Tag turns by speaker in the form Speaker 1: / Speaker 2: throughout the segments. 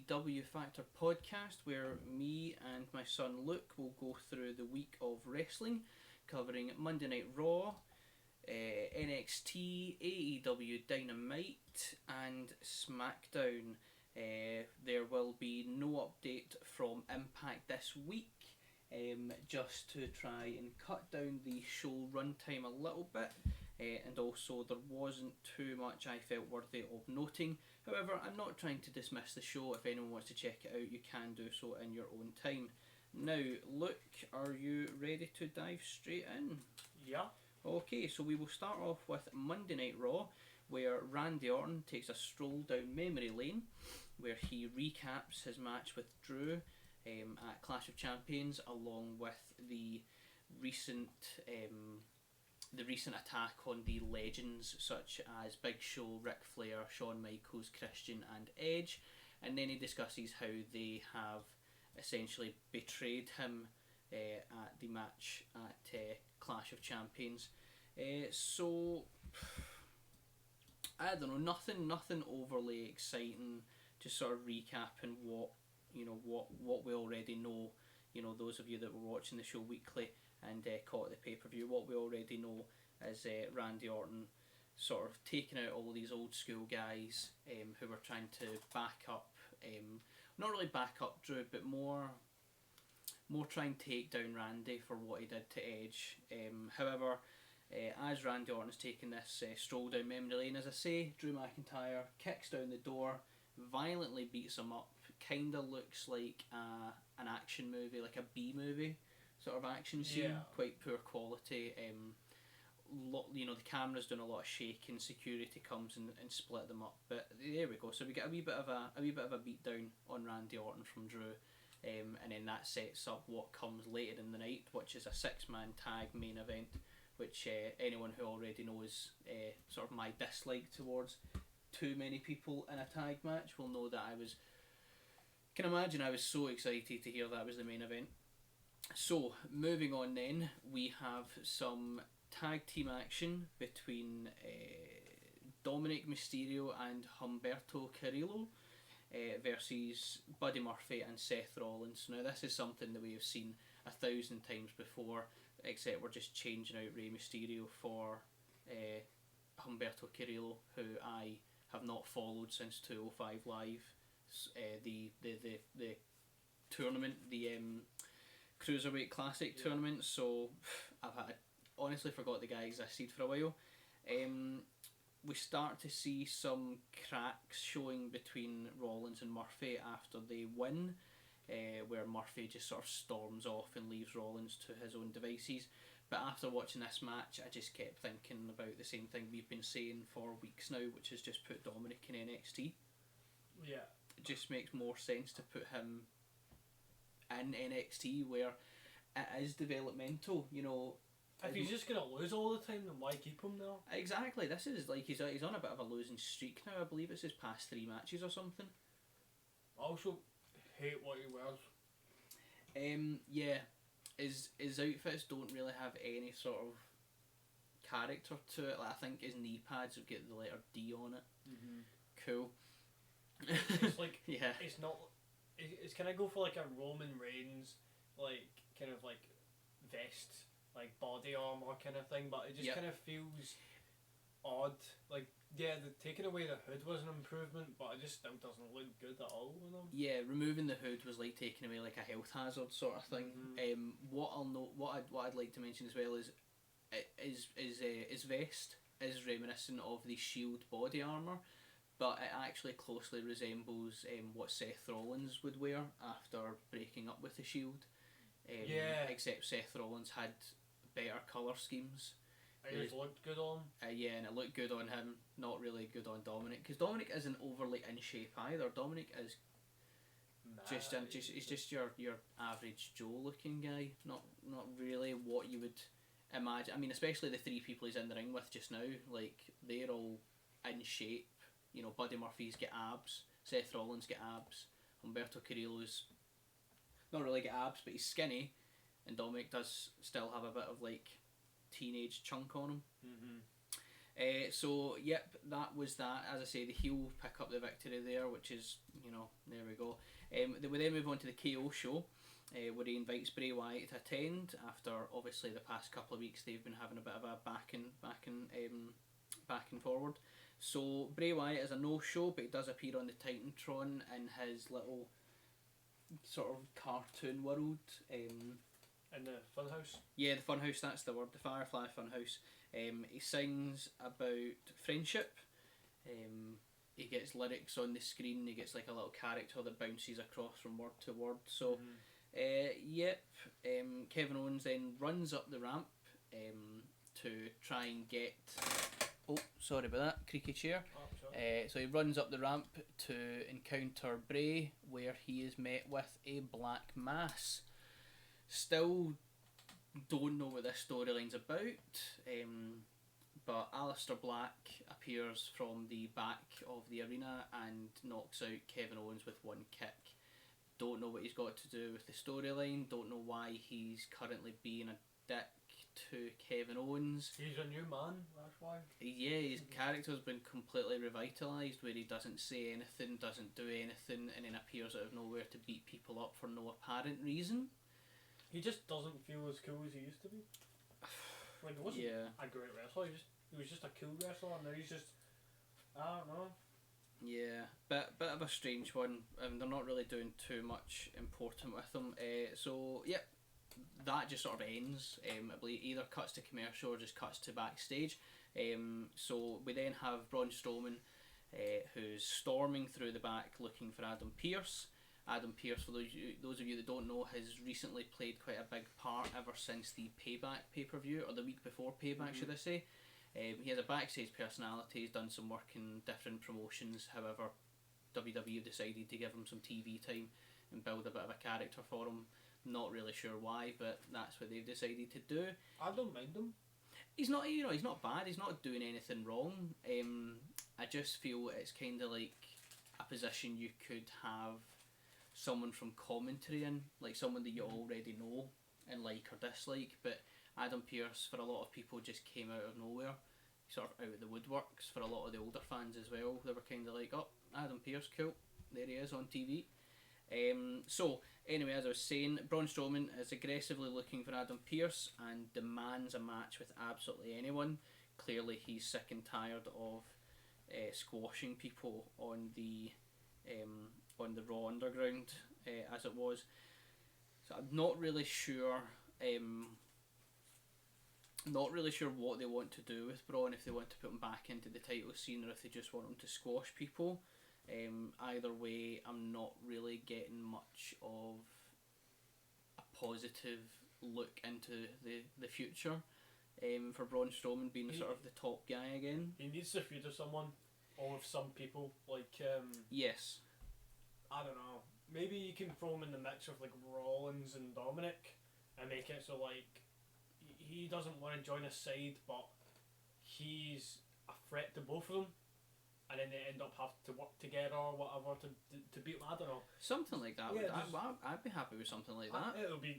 Speaker 1: W Factor podcast where me and my son Luke will go through the week of wrestling, covering Monday Night Raw, NXT, AEW Dynamite, and SmackDown. There will be no update from Impact this week, just to try and cut down the show runtime a little bit. And also there wasn't too much I felt worthy of noting. However, I'm not trying to dismiss the show. If anyone wants to check it out, you can do so in your own time. Now, Luke, are you ready to dive straight in?
Speaker 2: Yeah.
Speaker 1: Okay, so we will start off with Monday Night Raw, where Randy Orton takes a stroll down memory lane, where he recaps his match with Drew at Clash of Champions, along with the recent attack on the legends such as Big Show, Ric Flair, Shawn Michaels, Christian and Edge, and then he discusses how they have essentially betrayed him at the match at Clash of Champions. So I don't know, nothing overly exciting, just sort of recapping what we already know. You know, those of you that were watching the show weekly and caught the pay-per-view, what we already know is Randy Orton sort of taking out all these old school guys who were trying to back up, not really back up Drew, but more try and take down Randy for what he did to Edge. However, as Randy Orton's taking this stroll down memory lane, as I say, Drew McIntyre kicks down the door, violently beats him up, kinda looks like an action movie, like a B movie sort of action scene,
Speaker 2: Yeah.
Speaker 1: quite poor quality. The camera's doing a lot of shaking. Security comes and split them up. But there we go. So we get a wee bit of a beat down on Randy Orton from Drew, and then that sets up what comes later in the night, which is a 6-man tag main event, which anyone who already knows sort of my dislike towards too many people in a tag match will know that I was so excited to hear that was the main event. So, moving on then, we have some tag team action between Dominic Mysterio and Humberto Carrillo versus Buddy Murphy and Seth Rollins. Now, this is something that we have seen 1,000 times before, except we're just changing out Rey Mysterio for Humberto Carrillo, who I have not followed since 205 Live, the tournament, the Cruiserweight Classic tournament, so I honestly forgot the guy existed for a while. We start to see some cracks showing between Rollins and Murphy after they win, where Murphy just sort of storms off and leaves Rollins to his own devices. But after watching this match, I just kept thinking about the same thing we've been saying for weeks now, which is just put Dominic in NXT.
Speaker 2: Yeah.
Speaker 1: It just makes more sense to put him in NXT, where it is developmental, you know.
Speaker 2: If he's just gonna lose all the time, then why keep him there?
Speaker 1: Exactly. This is like he's on a bit of a losing streak now. I believe it's his past 3 matches or something.
Speaker 2: I also hate what he wears.
Speaker 1: Yeah, his outfits don't really have any sort of character to it. Like, I think his knee pads have got the letter D on it.
Speaker 2: Mm-hmm.
Speaker 1: Cool.
Speaker 2: It's like
Speaker 1: yeah.
Speaker 2: It's not. It's kind of go for like a Roman Reigns, like kind of like vest, like body armor kind of thing, but it just kind of feels odd. Like, yeah, the taking away the hood was an improvement, but it just still doesn't look good at all with him.
Speaker 1: Yeah, removing the hood was like taking away like a health hazard sort of thing.
Speaker 2: Mm-hmm.
Speaker 1: What I'd like to mention as well is his vest is reminiscent of the Shield body armor, but it actually closely resembles what Seth Rollins would wear after breaking up with the Shield. Except Seth Rollins had better colour schemes.
Speaker 2: It just looked good on.
Speaker 1: Yeah, and it looked good on him, not really good on Dominic, because Dominic isn't overly in shape either. Dominic is he's just your average Joe looking guy, not really what you would imagine. I mean, especially the 3 people he's in the ring with just now, like, they're all in shape. You know, Buddy Murphy's got abs, Seth Rollins got abs, Humberto Carrillo's not really got abs, but he's skinny, and Dominic does still have a bit of like teenage chunk on him.
Speaker 2: Mm-hmm.
Speaker 1: So yep, that was that. As I say, the heel pick up the victory there, which is, there we go. We then move on to the KO show, where he invites Bray Wyatt to attend. After obviously the past couple of weeks, they've been having a bit of a back and forward. So Bray Wyatt is a no-show, but he does appear on the Titantron in his little sort of cartoon world.
Speaker 2: In the funhouse.
Speaker 1: Yeah, the funhouse. That's the word. The Firefly funhouse. He sings about friendship. He gets lyrics on the screen. He gets like a little character that bounces across from word to word. So, Kevin Owens then runs up the ramp to try and get. Oh, sorry about that. Creaky chair.
Speaker 2: Oh, sorry.
Speaker 1: So he runs up the ramp to encounter Bray, where he is met with a black mass. Still don't know what this storyline's about, but Aleister Black appears from the back of the arena and knocks out Kevin Owens with one kick. Don't know what he's got to do with the storyline, don't know why he's currently being a dick to Kevin Owens.
Speaker 2: He's a new man, that's why.
Speaker 1: Yeah, his character's been completely revitalised, where he doesn't say anything, doesn't do anything, and then appears out of nowhere to beat people up for no apparent reason.
Speaker 2: He just doesn't feel as cool as he used to be. Like, he wasn't a great wrestler, he was just a cool wrestler, and now he's just, I don't know.
Speaker 1: Yeah, bit of a strange one. They're not really doing too much important with him. So, yep, that just sort of ends. I believe either cuts to commercial or just cuts to backstage. So we then have Braun Strowman, who's storming through the back looking for Adam Pearce. Adam Pearce, for those of you that don't know, has recently played quite a big part ever since the Payback pay-per-view, or the week before Payback, should I say. He has a backstage personality, he's done some work in different promotions, however WWE decided to give him some TV time and build a bit of a character for him. Not really sure why, but that's what they've decided to do.
Speaker 2: I don't mind him.
Speaker 1: He's not, he's not bad, he's not doing anything wrong. I just feel it's kind of like a position you could have someone from commentary in, like someone that you already know and like or dislike, but Adam Pearce, for a lot of people, just came out of nowhere, sort of out of the woodworks. For a lot of the older fans as well, they were kind of like, oh, Adam Pearce, cool, there he is on TV. So, anyway, as I was saying, Braun Strowman is aggressively looking for Adam Pearce and demands a match with absolutely anyone. Clearly, he's sick and tired of squashing people on the Raw Underground, as it was. So I'm not really sure. Not really sure what they want to do with Braun, if they want to put him back into the title scene or if they just want him to squash people. Either way, I'm not really getting much of a positive look into the future for Braun Strowman being sort of the top guy again.
Speaker 2: He needs to feud with someone, or with some people, like...
Speaker 1: yes.
Speaker 2: I don't know. Maybe you can throw him in the mix with like Rollins and Dominic and make it so like he doesn't want to join a side, but he's a threat to both of them, and then they end up having to work together or whatever to beat them. I don't know.
Speaker 1: Something like that.
Speaker 2: Yeah,
Speaker 1: I'd be happy with something like that.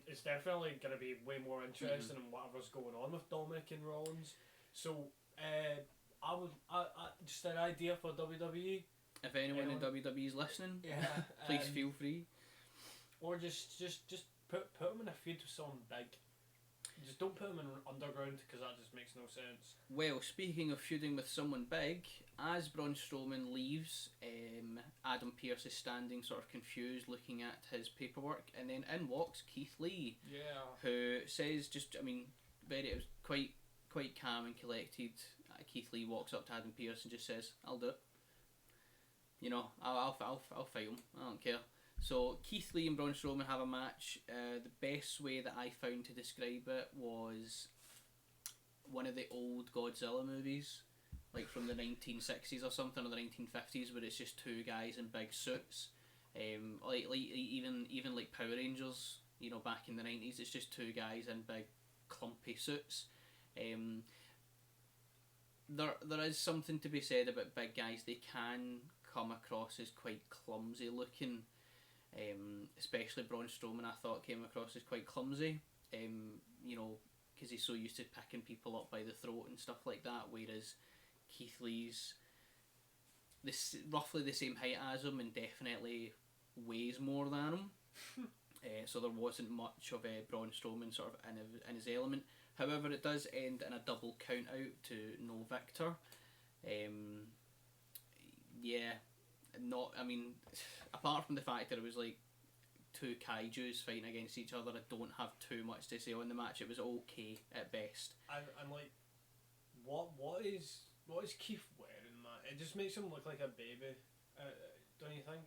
Speaker 2: It's definitely going to be way more interesting than whatever's going on with Dominic and Rollins. So I just an idea for WWE.
Speaker 1: If anyone in WWE is listening, please feel free.
Speaker 2: Or just put him in a feud with someone big. Just don't put him in Underground, because that just makes no sense.
Speaker 1: Well, speaking of feuding with someone big, as Braun Strowman leaves, Adam Pearce is standing sort of confused looking at his paperwork, and then in walks Keith Lee, who says it was quite calm and collected. Keith Lee walks up to Adam Pearce and just says, "I'll do it. I'll fight him. I don't care." So Keith Lee and Braun Strowman have a match. The best way that I found to describe it was one of the old Godzilla movies, like from the 1960s or something, or the 1950s, where it's just two guys in big suits. Like even like Power Rangers, back in the 90s, it's just two guys in big clumpy suits. There is something to be said about big guys. They can come across as quite clumsy looking, especially Braun Strowman. I thought came across as quite clumsy, because he's so used to picking people up by the throat and stuff like that, whereas Keith Lee's roughly the same height as him and definitely weighs more than him. So there wasn't much of a Braun Strowman sort of in his element. However, it does end in a double count out to no victor. Yeah, not. I mean, apart from the fact that it was like two kaijus fighting against each other, I don't have too much to say on the match. It was okay at best.
Speaker 2: I'm like, what is Keith wearing, man? It just makes him look like a baby. Don't you think?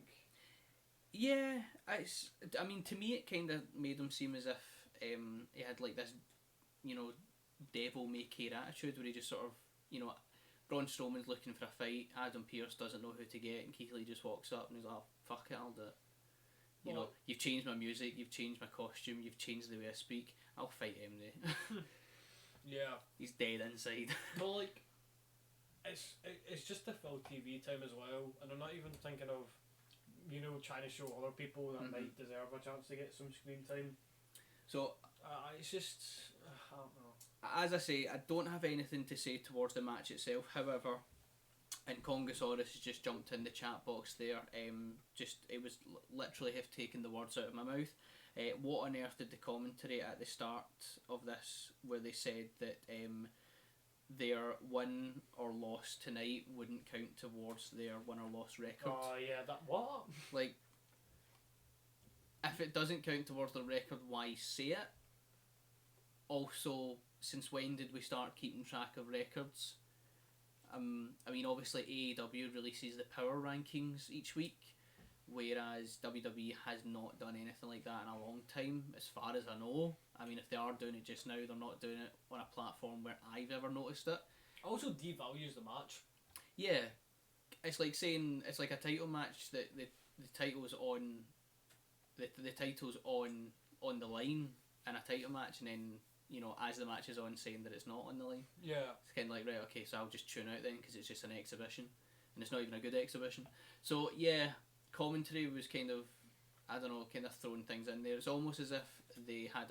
Speaker 1: Yeah, it's. I mean, to me, it kind of made him seem as if he had like this, devil may care attitude where he just sort of, Braun Strowman's looking for a fight. Adam Pearce doesn't know who to get, and Keith Lee just walks up and he's like, oh, "Fuck it, I'll do it." You've changed my music, you've changed my costume, you've changed the way I speak. I'll fight him then.
Speaker 2: Yeah.
Speaker 1: He's dead inside.
Speaker 2: Well, like, it's just to fill TV time as well, and I'm not even thinking of, trying to show other people that might deserve a chance to get some screen time.
Speaker 1: So
Speaker 2: it's just, I don't know.
Speaker 1: As I say, I don't have anything to say towards the match itself. However, and Congosaurus has just jumped in the chat box there. It was literally have taken the words out of my mouth. What on earth did the commentary at the start of this, where they said that their win or loss tonight wouldn't count towards their win or loss record?
Speaker 2: Oh yeah, that what?
Speaker 1: Like, if it doesn't count towards the record, why say it? Also, since when did we start keeping track of records? I mean, obviously AEW releases the power rankings each week, whereas WWE has not done anything like that in a long time, as far as I know. I mean, if they are doing it just now, they're not doing it on a platform where I've ever noticed it.
Speaker 2: Also devalues the match.
Speaker 1: Yeah, it's like saying it's like a title match that the title's on, the title's on the line in a title match, and then as the match is on, saying that it's not on the line.
Speaker 2: Yeah.
Speaker 1: It's kind of like, right, okay, so I'll just tune out then because it's just an exhibition, and it's not even a good exhibition. So yeah, commentary was kind of, I don't know, kind of throwing things in there. It's almost as if they had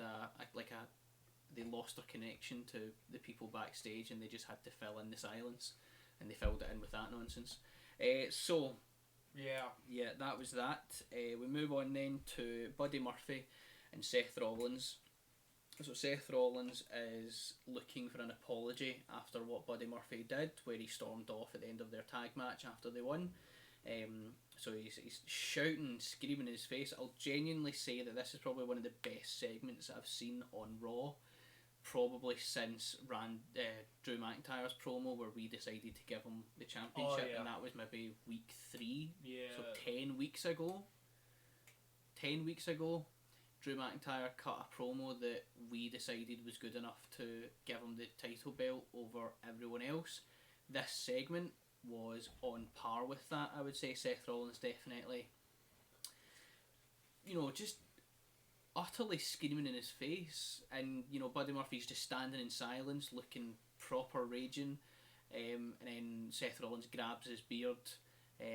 Speaker 1: they lost their connection to the people backstage, and they just had to fill in the silence, and they filled it in with that nonsense. So yeah, that was that. We move on then to Buddy Murphy and Seth Rollins. So Seth Rollins is looking for an apology after what Buddy Murphy did, where he stormed off at the end of their tag match after they won. So he's shouting and screaming in his face. I'll genuinely say that this is probably one of the best segments I've seen on Raw, probably since Drew McIntyre's promo where we decided to give him the championship, and that was maybe week 3.
Speaker 2: Yeah.
Speaker 1: So 10 weeks ago. 10 weeks ago, Drew McIntyre cut a promo that we decided was good enough to give him the title belt over everyone else. This segment was on par with that, I would say. Seth Rollins definitely, just utterly screaming in his face, and Buddy Murphy's just standing in silence looking proper raging, and then Seth Rollins grabs his beard.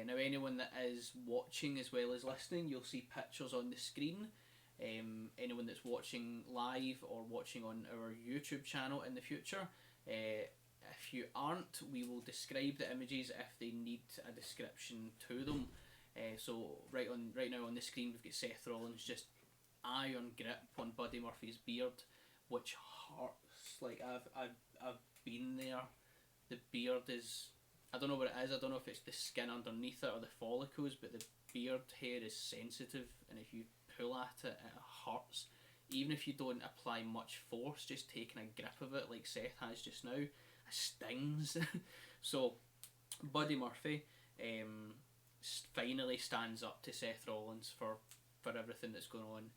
Speaker 1: Now anyone that is watching as well as listening, you'll see pictures on the screen. Anyone that's watching live or watching on our YouTube channel in the future, if you aren't, we will describe the images if they need a description to them. So right now on the screen we've got Seth Rollins just iron grip on Buddy Murphy's beard, which hurts. Like I've been there. The beard is, I don't know what it is. I don't know if it's the skin underneath it or the follicles, but the beard hair is sensitive, and if you pull at it, it hurts. Even if you don't apply much force, just taking a grip of it like Seth has just now, it stings. So Buddy Murphy finally stands up to Seth Rollins for everything that's going on.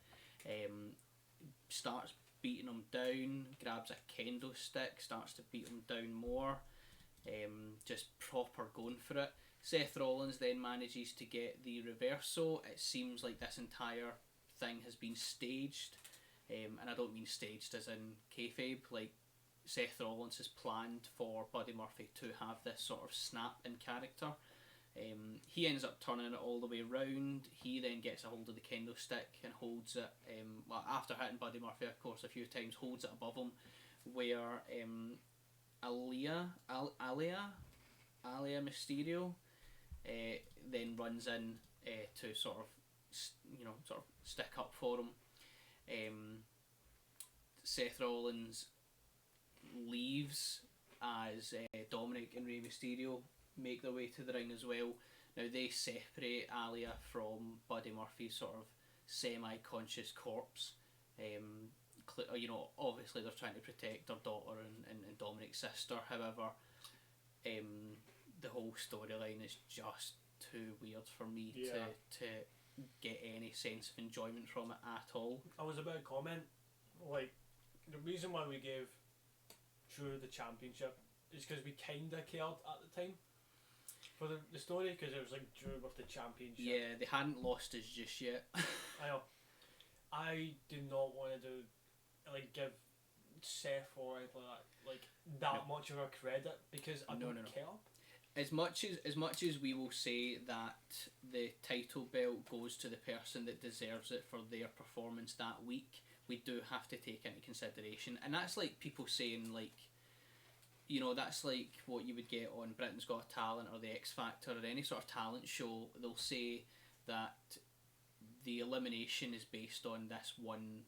Speaker 1: Starts beating him down, grabs a kendo stick, starts to beat him down more, just proper going for it. Seth Rollins then manages to get the reversal. It seems like this entire thing has been staged, and I don't mean staged as in kayfabe. Like, Seth Rollins has planned for Buddy Murphy to have this sort of snap in character. He ends up turning it all the way round. He then gets a hold of the kendo stick and holds it, after hitting Buddy Murphy, of course, a few times, holds it above him, where Alia, Alia Mysterio, then runs in to sort of sort of stick up for him. Seth Rollins leaves as Dominic and Rey Mysterio make their way to the ring as well. Now they separate Alia from Buddy Murphy's sort of semi-conscious corpse. Obviously they're trying to protect their daughter and Dominic's sister. However, the whole storyline is just too weird for me to get any sense of enjoyment from it at all.
Speaker 2: I was about to comment, like, the reason why we gave Drew the championship is because we kinda cared at the time for the story, because it was like Drew with the championship.
Speaker 1: Yeah, they hadn't lost us just yet.
Speaker 2: I know. I do not want to give Seth or anything like that
Speaker 1: No.
Speaker 2: much of a credit, because I don't care.
Speaker 1: As much as we will say that the title belt goes to the person that deserves it for their performance that week, we do have to take into consideration, and that's like people saying, like, that's like what you would get on Britain's Got Talent or the X Factor or any sort of talent show. They'll say that the elimination is based on this one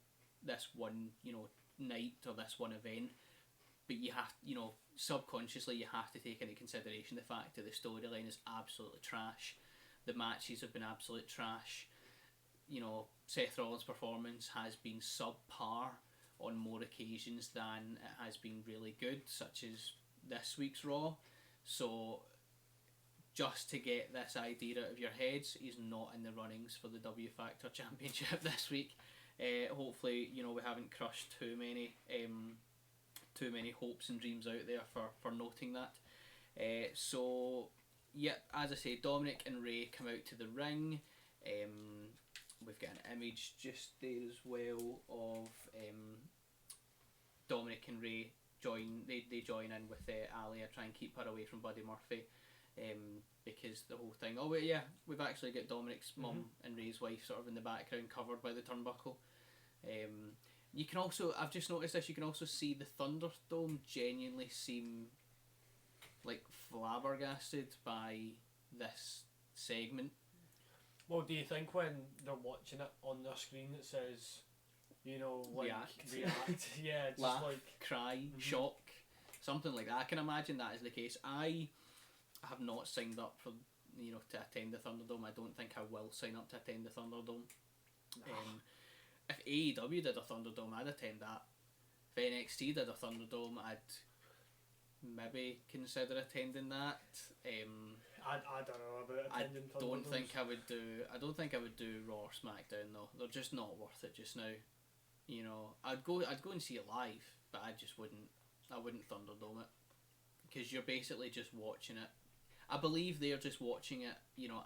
Speaker 1: night or this one event, but you have, subconsciously you have to take into consideration the fact that the storyline is absolutely trash, the matches have been absolute trash. Seth Rollins' performance has been subpar on more occasions than it has been really good, such as this week's Raw. So just to get this idea out of your heads, he's not in the runnings for the W Factor Championship this week. Hopefully, we haven't crushed too many hopes and dreams out there for noting that. As I say, Dominic and Rey come out to the ring. We've got an image just there as well of Dominic and Rey join in with Alia, try and keep her away from Buddy Murphy, because the whole thing. Oh wait, yeah, we've actually got Dominic's mum and Rey's wife sort of in the background, covered by the turnbuckle. You can also, I've just noticed this, you can also see the Thunderdome genuinely seem like flabbergasted by this segment.
Speaker 2: Well, do you think when they're watching it on their screen it says, react? Yeah, just
Speaker 1: laugh,
Speaker 2: like
Speaker 1: cry, shock, something like that. I can imagine that is the case. I have not signed up for to attend the Thunderdome. I don't think I will sign up to attend the Thunderdome. If AEW did a Thunderdome, I'd attend that. If NXT did a Thunderdome, I'd maybe consider attending that.
Speaker 2: I don't know about attending Thunderdomes.
Speaker 1: I don't think I would do Raw or SmackDown though. They're just not worth it just now. I'd go and see it live, but I wouldn't Thunderdome it, because you're basically just watching it. I believe they're just watching it,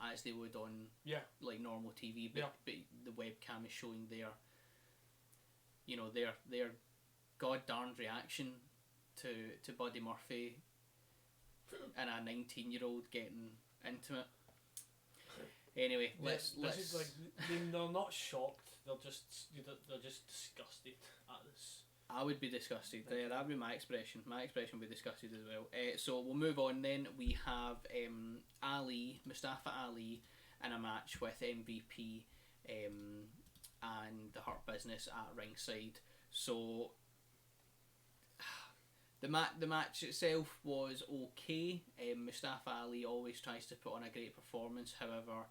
Speaker 1: as they would on like normal TV, but the webcam is showing their god-darned reaction to Buddy Murphy and a 19-year-old getting intimate. Anyway, let's.
Speaker 2: Is like, they're not shocked. They're just disgusted at this.
Speaker 1: I would be disgusted. That would be my expression. My expression would be disgusted as well. So we'll move on then. We have Mustafa Ali, in a match with MVP and the Hurt Business at ringside. So the match itself was okay. Mustafa Ali always tries to put on a great performance. However,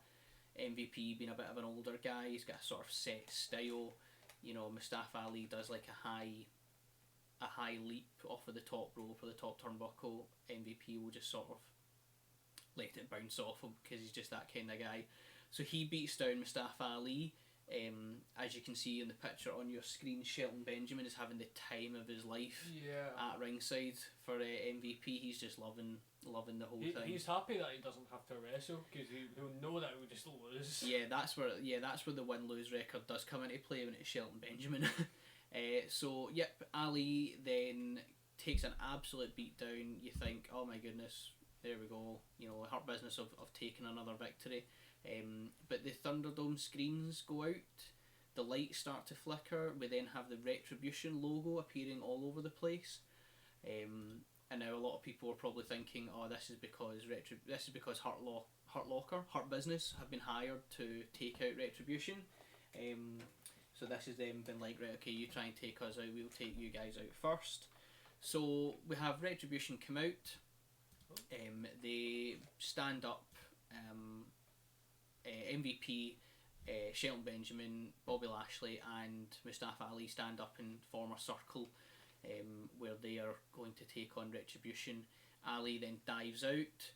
Speaker 1: MVP being a bit of an older guy, he's got a sort of set style. Mustafa Ali does like a high leap off of the top rope or the top turnbuckle. MVP will just sort of let it bounce off him because he's just that kind of guy. So he beats down Mustafa Ali. As you can see in the picture on your screen, Shelton Benjamin is having the time of his life at ringside for MVP. He's just loving the whole thing.
Speaker 2: He's happy that he doesn't have to wrestle, because he'll know that he'll just lose.
Speaker 1: That's where the win-lose record does come into play when it's Shelton Benjamin. Ali then takes an absolute beat down. You think, oh my goodness, there we go. Hurt Business of taking another victory. But the Thunderdome screens go out, the lights start to flicker, we then have the Retribution logo appearing all over the place, and now a lot of people are probably thinking, oh, this is because Hurt Business have been hired to take out Retribution. So this has them been like, right, okay, you try and take us out, we'll take you guys out first. So we have Retribution come out. They stand up. MVP, Shelton Benjamin, Bobby Lashley, and Mustafa Ali stand up and form a circle where they are going to take on Retribution. Ali then dives out.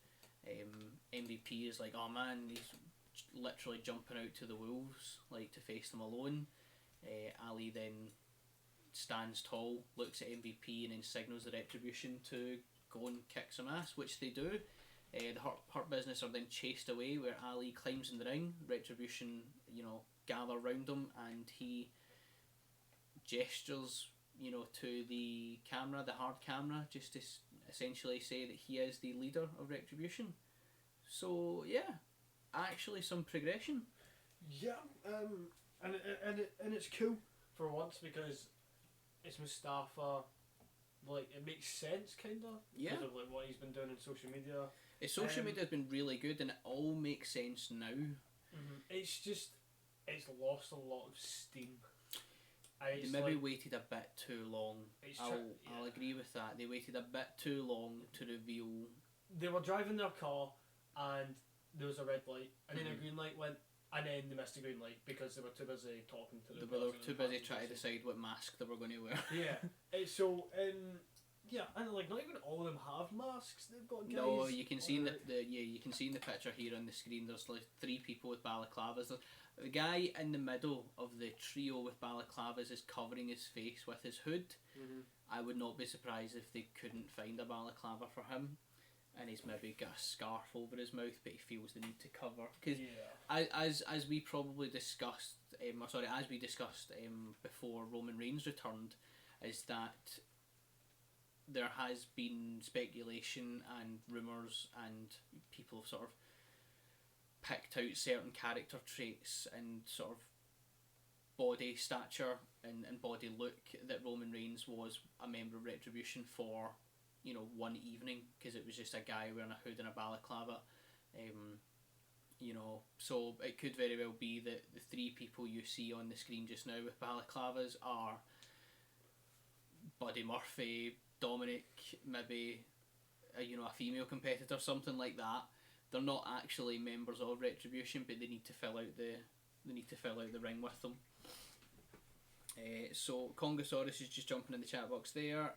Speaker 1: MVP is like, oh man, he's literally jumping out to the wolves, like to face them alone. Ali then stands tall, looks at MVP, and then signals the Retribution to go and kick some ass, which they do. The Hurt Business are then chased away, where Ali climbs in the ring. Retribution, gather round him, and he gestures, to the camera, the hard camera, just to essentially say that he is the leader of Retribution. So yeah, actually some progression.
Speaker 2: Yeah, and it's cool for once because it's Mustafa. Like, it makes sense, kind of, because of like what he's been doing in social media.
Speaker 1: His social media has been really good, and it all makes sense now.
Speaker 2: Mm-hmm. It's just, it's lost a lot of steam.
Speaker 1: They maybe waited a bit too long. I'll agree with that. They waited a bit too long to reveal.
Speaker 2: They were driving their car, and there was a red light, and then a green light went, and then they missed the green light because they were too busy talking to the.
Speaker 1: They were too busy trying to decide what mask they were going to wear.
Speaker 2: Yeah, yeah, and like not even all of them have masks. They've got guys.
Speaker 1: No, you can see you can see in the picture here on the screen. There's like 3 people with balaclavas. The guy in the middle of the trio with balaclavas is covering his face with his hood.
Speaker 2: Mm-hmm.
Speaker 1: I would not be surprised if they couldn't find a balaclava for him, and he's maybe got a scarf over his mouth, but he feels the need to cover. Because as we probably discussed, as we discussed before Roman Reigns returned, is that there has been speculation and rumours, and people have sort of picked out certain character traits and sort of body stature and body look that Roman Reigns was a member of Retribution for, one evening, because it was just a guy wearing a hood and a balaclava. So it could very well be that the 3 people you see on the screen just now with balaclavas are Buddy Murphy, Dominic, maybe a female competitor, something like that. They're not actually members of Retribution, but they need to fill out the ring with them. So Congosaurus is just jumping in the chat box there.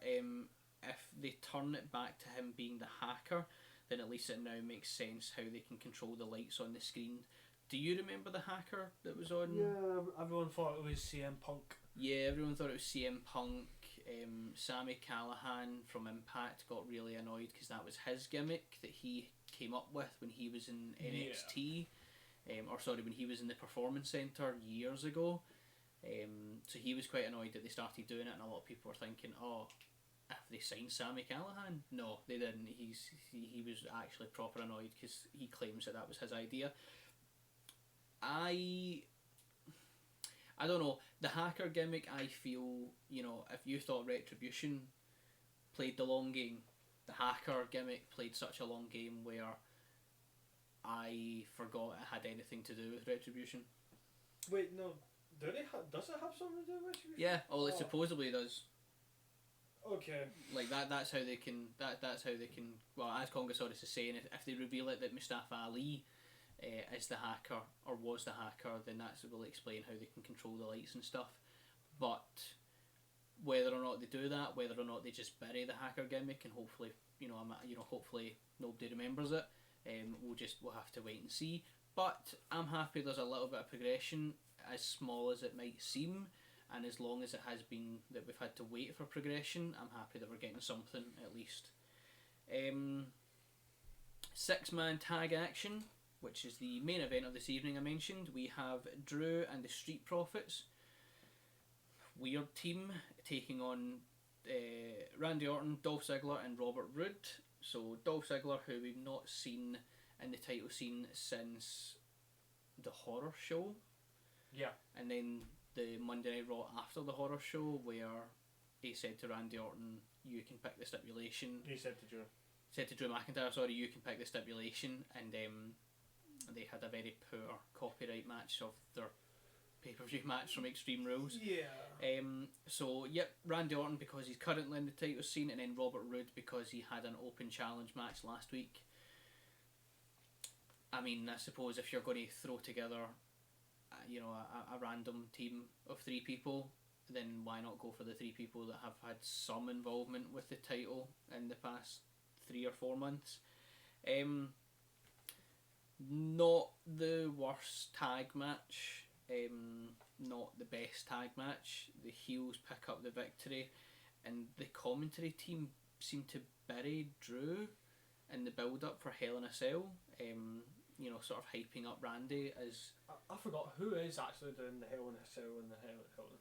Speaker 1: If they turn it back to him being the hacker, then at least it now makes sense how they can control the lights on the screen. Do you remember the hacker that was on?
Speaker 2: Yeah, everyone thought it was CM Punk.
Speaker 1: Yeah, everyone thought it was CM Punk. Sami Callihan from Impact got really annoyed because that was his gimmick that he came up with when he was in NXT. When he was in the Performance Center years ago. So he was quite annoyed that they started doing it, and a lot of people were thinking, oh, if they signed Sami Callihan? No, they didn't. He was actually proper annoyed because he claims that was his idea. I don't know, the hacker gimmick, I feel, if you thought Retribution played the long game, the hacker gimmick played such a long game where I forgot it had anything to do with Retribution.
Speaker 2: Wait, no, does it have something to do with Retribution?
Speaker 1: Yeah, it supposedly does.
Speaker 2: Okay.
Speaker 1: Like that's how they can, well, as Congosaurus is saying, if they reveal it that Mustafa Ali is the hacker, or was the hacker, then that will explain how they can control the lights and stuff. But whether or not they do that, whether or not they just bury the hacker gimmick, and hopefully, hopefully nobody remembers it, we'll have to wait and see. But I'm happy there's a little bit of progression, as small as it might seem, and as long as it has been that we've had to wait for progression, I'm happy that we're getting something at least. 6-man tag action, which is the main event of this evening. I mentioned we have Drew and the Street Profits, Weird Team, taking on Randy Orton, Dolph Ziggler and Robert Roode. So Dolph Ziggler, who we've not seen in the title scene since the horror show.
Speaker 2: Yeah.
Speaker 1: And then the Monday Night Raw after the horror show, where he said to Randy Orton, you can pick the stipulation.
Speaker 2: He said to Drew.
Speaker 1: Said to Drew McIntyre, sorry, you can pick the stipulation, and they had a very poor copyright match of their pay-per-view match from Extreme Rules.
Speaker 2: Yeah.
Speaker 1: So, yep, Randy Orton because he's currently in the title scene, and then Robert Roode because he had an open challenge match last week. I mean, I suppose if you're going to throw together, a random team of 3 people, then why not go for the 3 people that have had some involvement with the title in the past 3 or 4 months? Not the worst tag match, not the best tag match. The heels pick up the victory, and the commentary team seem to bury Drew in the build up for Hell in a Cell. Sort of hyping up Randy as.
Speaker 2: I forgot who is actually doing the Hell in a Cell and the Hell in a Cell.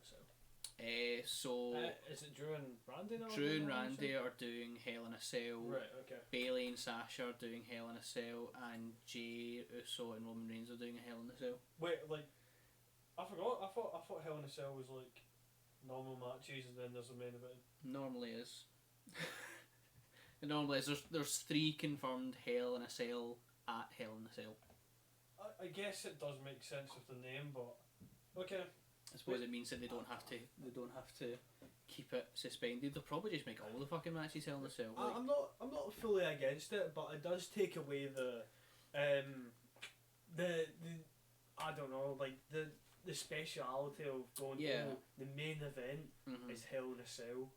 Speaker 2: Is it Drew and Randy now?
Speaker 1: Drew and Randy are doing Hell in a Cell.
Speaker 2: Right, okay.
Speaker 1: Bailey and Sasha are doing Hell in a Cell, and Jey Uso and Roman Reigns are doing a Hell in a Cell.
Speaker 2: Wait, I forgot. I thought Hell in a Cell was normal matches, and then there's a main event.
Speaker 1: Normally is. It normally is. There's 3 confirmed Hell in a Cell at Hell in a Cell.
Speaker 2: I guess it does make sense with the name, but okay.
Speaker 1: I suppose it means that they don't have to keep it suspended. They'll probably just make all the fucking matches Hell in a Cell.
Speaker 2: I'm not fully against it, but it does take away the I don't know, the speciality of going.
Speaker 1: Yeah.
Speaker 2: The main event is Hell in a Cell.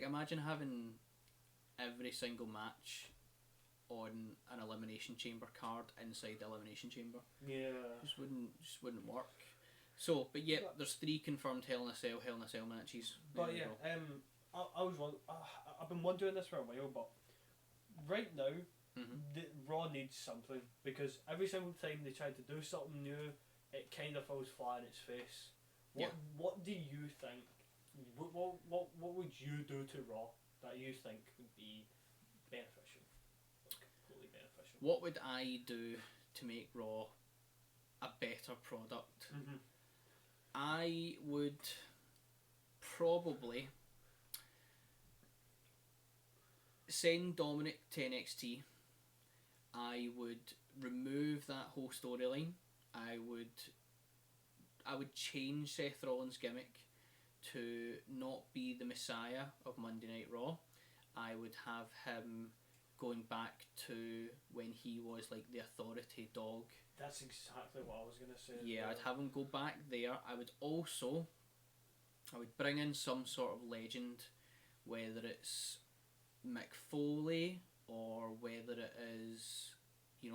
Speaker 1: Imagine having every single match on an Elimination Chamber card inside the Elimination Chamber.
Speaker 2: Yeah.
Speaker 1: Just wouldn't work. So, but yeah, there's 3 confirmed Hell in a Cell matches.
Speaker 2: But yeah, I've been wondering this for a while, but right now, Raw needs something, because every single time they try to do something new, it kind of falls flat in its face. What do you think? What would you do to Raw that you think would be beneficial? Completely beneficial.
Speaker 1: What would I do to make Raw a better product? I would probably send Dominic to NXT. I would remove that whole storyline. I would change Seth Rollins' gimmick to not be the Messiah of Monday Night Raw. I would have him going back to when he was the authority dog.
Speaker 2: That's exactly what I was going to say.
Speaker 1: Yeah, I'd have him go back there. I would bring in some sort of legend, whether it's Mick Foley or whether it is,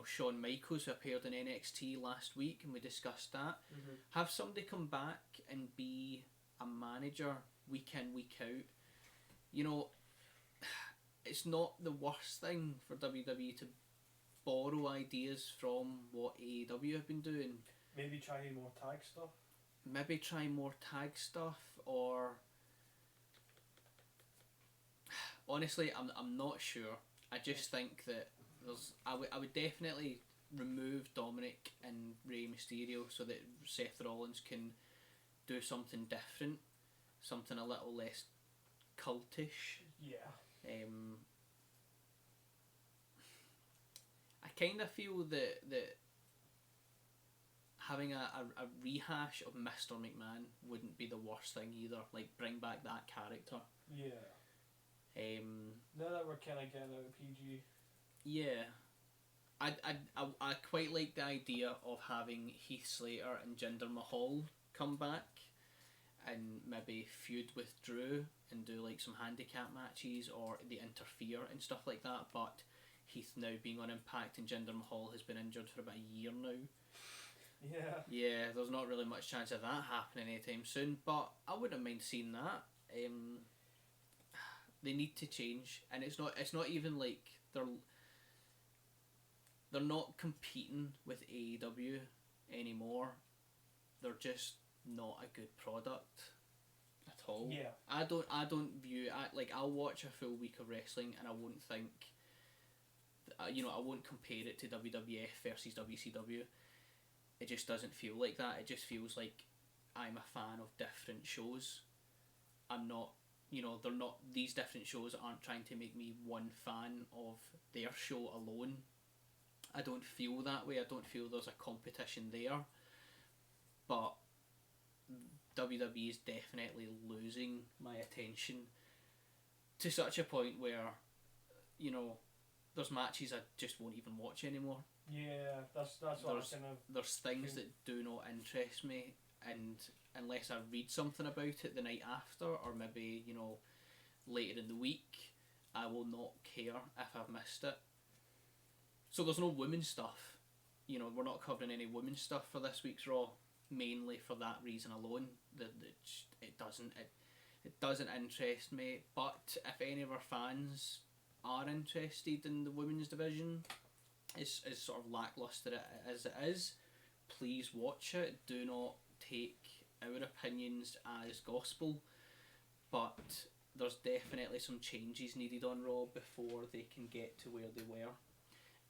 Speaker 1: Shawn Michaels, who appeared in NXT last week, and we discussed that. Have somebody come back and be a manager week in, week out. It's not the worst thing for WWE to borrow ideas from what AEW have been doing.
Speaker 2: Maybe try more tag stuff. Or honestly, I'm not sure. I just think that I would definitely remove Dominic and Rey Mysterio so that Seth Rollins can do something different, something a little less cultish. Yeah.
Speaker 1: I kind of feel that having a rehash of Mr. McMahon wouldn't be the worst thing either. Bring back that character.
Speaker 2: Yeah. Now that we're kind of getting out of PG.
Speaker 1: Yeah. I quite like the idea of having Heath Slater and Jinder Mahal come back and maybe feud with Drew and do some handicap matches, or they interfere and stuff like that, but Heath now being on Impact and Jinder Mahal has been injured for about a year now.
Speaker 2: Yeah.
Speaker 1: Yeah, there's not really much chance of that happening anytime soon, but I wouldn't mind seeing that. They need to change, and it's not even they're not competing with AEW anymore. They're just not a good product at all.
Speaker 2: Yeah.
Speaker 1: I don't view I'll watch a full week of wrestling and I won't think I won't compare it to WWF versus WCW. It just doesn't feel like that. It just feels like I'm a fan of different shows. I'm not they're not, these different shows aren't trying to make me one fan of their show alone. I don't feel that way. I don't feel there's a competition there. But WWE is definitely losing my attention to such a point where, there's matches I just won't even watch anymore.
Speaker 2: Yeah, that's what I kind of...
Speaker 1: There's things that do not interest me, and unless I read something about it the night after, or maybe, later in the week, I will not care if I've missed it. So there's no women's stuff. We're not covering any women's stuff for this week's Raw, mainly for that reason alone. That it doesn't interest me. But if any of our fans are interested in the women's division, as sort of lacklustre as it is, please watch it. Do not take our opinions as gospel, but there's definitely some changes needed on Raw before they can get to where they were.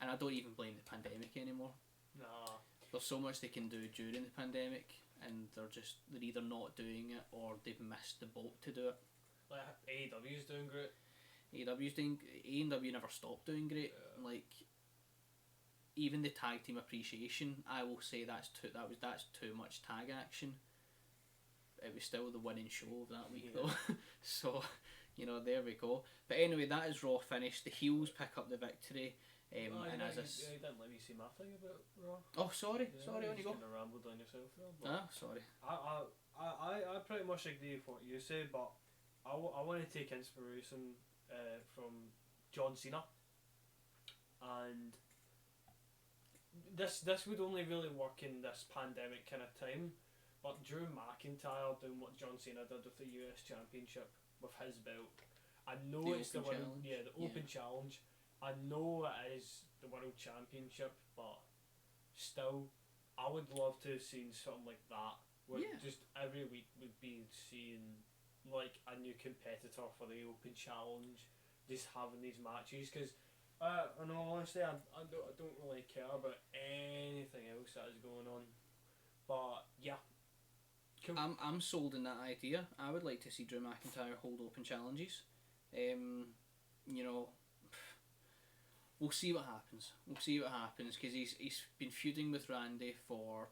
Speaker 1: And I don't even blame the pandemic anymore.
Speaker 2: Nah.
Speaker 1: There's so much they can do during the pandemic, and they're either not doing it or they've missed the boat to do it.
Speaker 2: Like AEW's doing great.
Speaker 1: AEW never stopped doing great.
Speaker 2: Yeah.
Speaker 1: Like, even the tag team appreciation, I will say that's too much tag action. It was still the winning show of that week though. So, there we go. But anyway, that is Raw finished. The heels pick up the victory.
Speaker 2: I didn't let me see my thing about Raw.
Speaker 1: Oh, sorry, on you go.
Speaker 2: Kind of rambled on yourself there.
Speaker 1: Sorry.
Speaker 2: I pretty much agree with what you say, but I want to take inspiration from John Cena, and this would only really work in this pandemic kind of time. But Drew McIntyre doing what John Cena did with the US Championship with his belt, I know it's the Open Challenge. I know it is the World Championship, but still, I would love to have seen something like that, where just every week would be seeing like a new competitor for the Open Challenge, just having these matches. Because, in all honesty, I don't really care about anything else that is going on. But yeah.
Speaker 1: Cool. I'm sold in that idea. I would like to see Drew McIntyre hold Open Challenges. We'll see what happens. Because he's been feuding with Randy for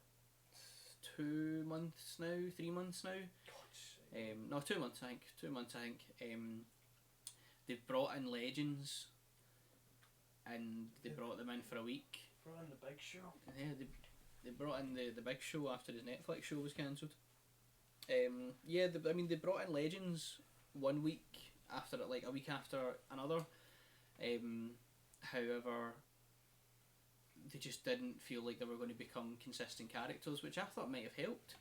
Speaker 1: 2 months now, 3 months now. No, 2 months I think. 2 months I think. They've brought in legends, and they brought them in for a week.
Speaker 2: Brought in the Big Show.
Speaker 1: Yeah, they brought in the Big Show after his Netflix show was cancelled. They brought in legends 1 week after it, like a week after another. However, they just didn't feel like they were going to become consistent characters, which I thought might have helped.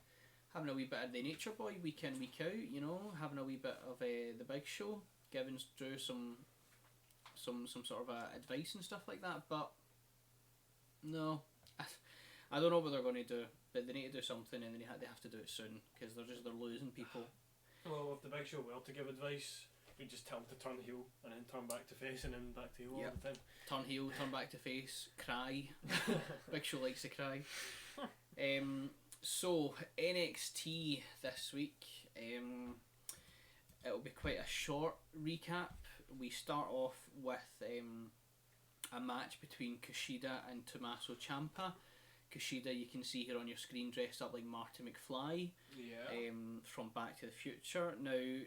Speaker 1: Having a wee bit of the Nature Boy week in, week out, having a wee bit of the Big Show, giving Drew some sort of advice and stuff like that. But no, I don't know what they're going to do, but they need to do something, and they have to do it soon, because they're losing people.
Speaker 2: Well, if the Big Show were to give advice, we just tell him to turn heel and then turn back to face and then back to heel all the time.
Speaker 1: Turn heel, turn back to face, cry. Big Show likes to cry. So NXT this week, it'll be quite a short recap. We start off with a match between Kushida and Tommaso Ciampa. Kushida, you can see here on your screen, dressed up like Marty McFly from Back to the Future. Now,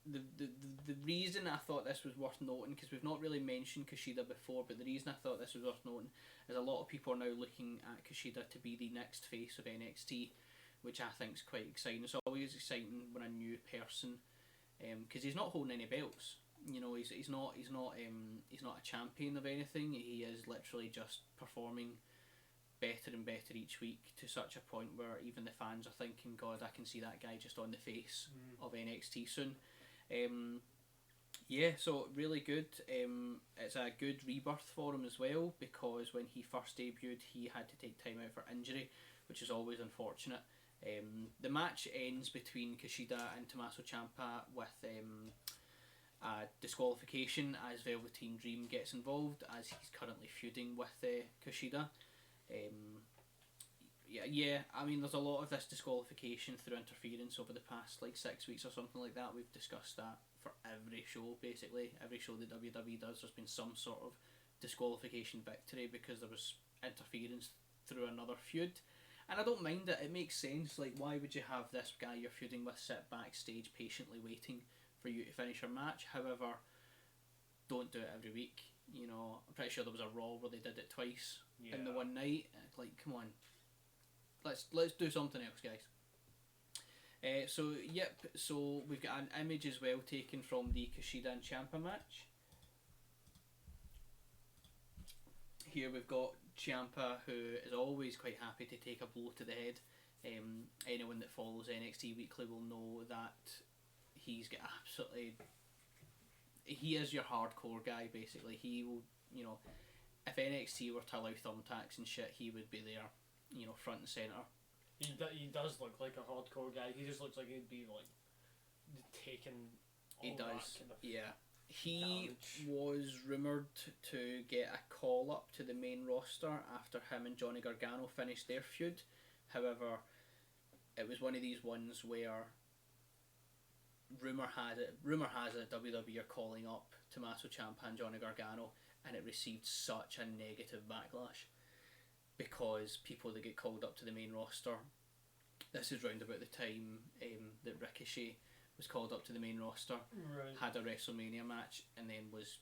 Speaker 1: the reason I thought this was worth noting, because we've not really mentioned Kushida before, but the reason I thought this was worth noting is a lot of people are now looking at Kushida to be the next face of NXT, which I think is quite exciting. It's always exciting when a new person, because he's not holding any belts. He's not a champion of anything. He is literally just performing better and better each week, to such a point where even the fans are thinking, God, I can see that guy just on the face of NXT soon. So really good. It's a good rebirth for him as well, because when he first debuted, he had to take time out for injury, which is always unfortunate. The match ends between Kushida and Tommaso Ciampa with a disqualification, as Velveteen Dream gets involved, as he's currently feuding with Kushida. Yeah. I mean, there's a lot of this disqualification through interference over the past like 6 weeks or something like that. We've discussed that for every show, basically. Every show that WWE does, there's been some sort of disqualification victory because there was interference through another feud. And I don't mind it. It makes sense. Like, why would you have this guy you're feuding with sit backstage patiently waiting for you to finish your match? However, don't do it every week. You know, I'm pretty sure there was a Raw where they did it twice in the one night. Like, come on, let's do something else, guys. So we've got an image as well taken from the Kushida and Ciampa match. Here we've got Ciampa, who is always quite happy to take a blow to the head. Anyone that follows NXT Weekly will know that he's got absolutely... He is your hardcore guy, basically. He will, you know, if NXT were to allow thumbtacks and shit, he would be there, you know, front and centre.
Speaker 2: He does look like a hardcore guy. He just looks like he'd be, like, taking all
Speaker 1: He does,
Speaker 2: that kind of
Speaker 1: yeah. He
Speaker 2: damage.
Speaker 1: was rumoured to get a call up to the main roster after him and Johnny Gargano finished their feud. However, it was one of these ones where rumour has it WWE are calling up Tommaso Ciampa and Johnny Gargano, and it received such a negative backlash because people that get called up to the main roster. This is round about the time that Ricochet was called up to the main roster,
Speaker 2: Right.
Speaker 1: had a WrestleMania match, and then was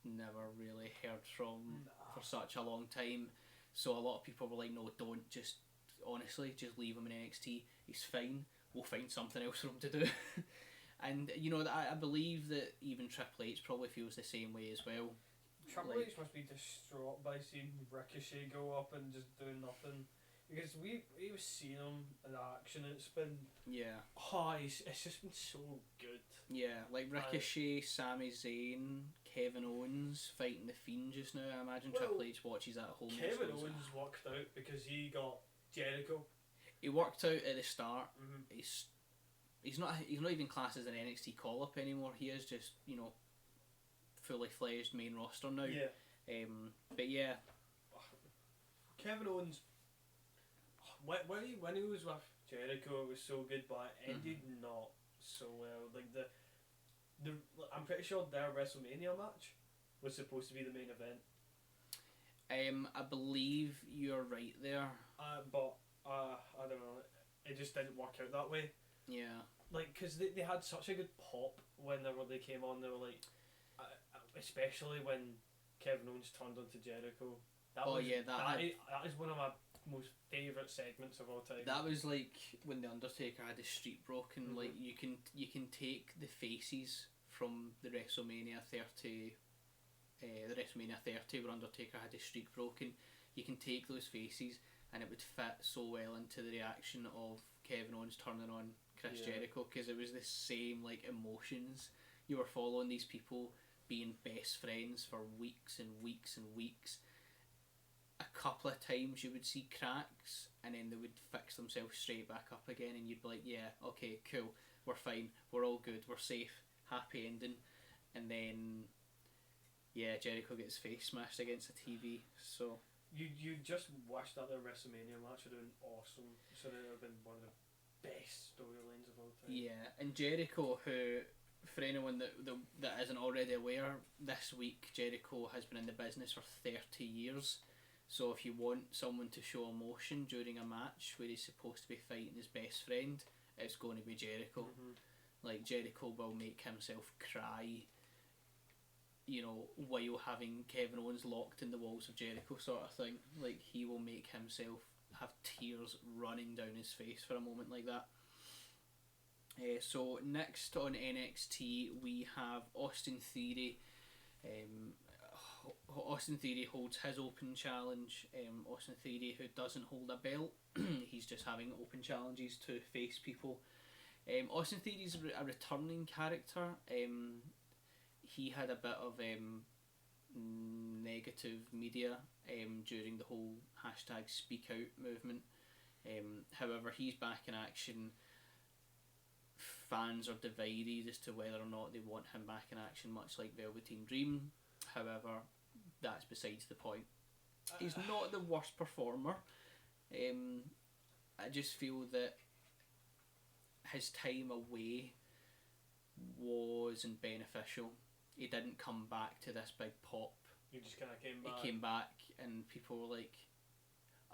Speaker 1: never really heard from for such a long time. So a lot of people were like, no, don't, just honestly, just leave him in NXT. He's fine. We'll find something else for him to do. And, you know, I believe that even Triple H probably feels the same way as well.
Speaker 2: Triple
Speaker 1: Like-
Speaker 2: H must be distraught by seeing Ricochet go up and just do nothing. Because we was seeing him in action, and it's been...
Speaker 1: Yeah.
Speaker 2: It's just been so good.
Speaker 1: Yeah, like Ricochet, Sami Zayn, Kevin Owens fighting The Fiend just now. I imagine
Speaker 2: Well,
Speaker 1: Triple H watches at home. and
Speaker 2: Kevin
Speaker 1: just goes,
Speaker 2: Owens worked out because he got Jericho.
Speaker 1: He worked out at the start.
Speaker 2: Mm-hmm.
Speaker 1: He's not even classed as an NXT call up anymore. He is just, you know, fully fledged main roster now.
Speaker 2: Yeah.
Speaker 1: But yeah,
Speaker 2: Kevin Owens, when he was with Jericho, it was so good, but it ended not so well. Like I'm pretty sure their WrestleMania match was supposed to be the main event.
Speaker 1: I believe you're right there.
Speaker 2: But I don't know. It just didn't work out that way.
Speaker 1: Yeah.
Speaker 2: Like, because they had such a good pop whenever they came on. They were like, especially when Kevin Owens turned onto Jericho. That is one of my most favourite segments of all time.
Speaker 1: That was like when the Undertaker had his streak broken.
Speaker 2: Mhm.
Speaker 1: Like you can take the faces from the WrestleMania 30, where Undertaker had his streak broken. You can take those faces, and it would fit so well into the reaction of Kevin Owens turning on Chris
Speaker 2: Yeah.
Speaker 1: Jericho, because it was the same like emotions. You were following these people being best friends for weeks and weeks and weeks. A couple of times you would see cracks, and then they would fix themselves straight back up again, and you'd be like, yeah, okay, cool, we're fine, we're all good, we're safe, happy ending. And then, yeah, Jericho gets face smashed against the TV. So
Speaker 2: You just wish that their WrestleMania match would have been awesome. So it would have been one of the best storylines of all time.
Speaker 1: yeah, and Jericho, who, for anyone that isn't already aware, this week Jericho has been in the business for 30 years. So if you want someone to show emotion during a match where he's supposed to be fighting his best friend, it's going to be Jericho.
Speaker 2: Mm-hmm.
Speaker 1: Like, Jericho will make himself cry, you know, while having Kevin Owens locked in the walls of Jericho, sort of thing. Like, he will make himself have tears running down his face for a moment like that. So next on NXT we have Austin Theory. Austin Theory holds his open challenge. Austin Theory, who doesn't hold a belt, he's just having open challenges to face people. Austin Theory's a returning character. He had a bit of negative media during the whole hashtag Speak Out movement. However, he's back in action. Fans are divided as to whether or not they want him back in action, much like Velveteen Dream. However, that's besides the point. He's not the worst performer. I just feel that his time away wasn't beneficial. He didn't come back to this big pop.
Speaker 2: He just kind of came back.
Speaker 1: He came back, and people were like,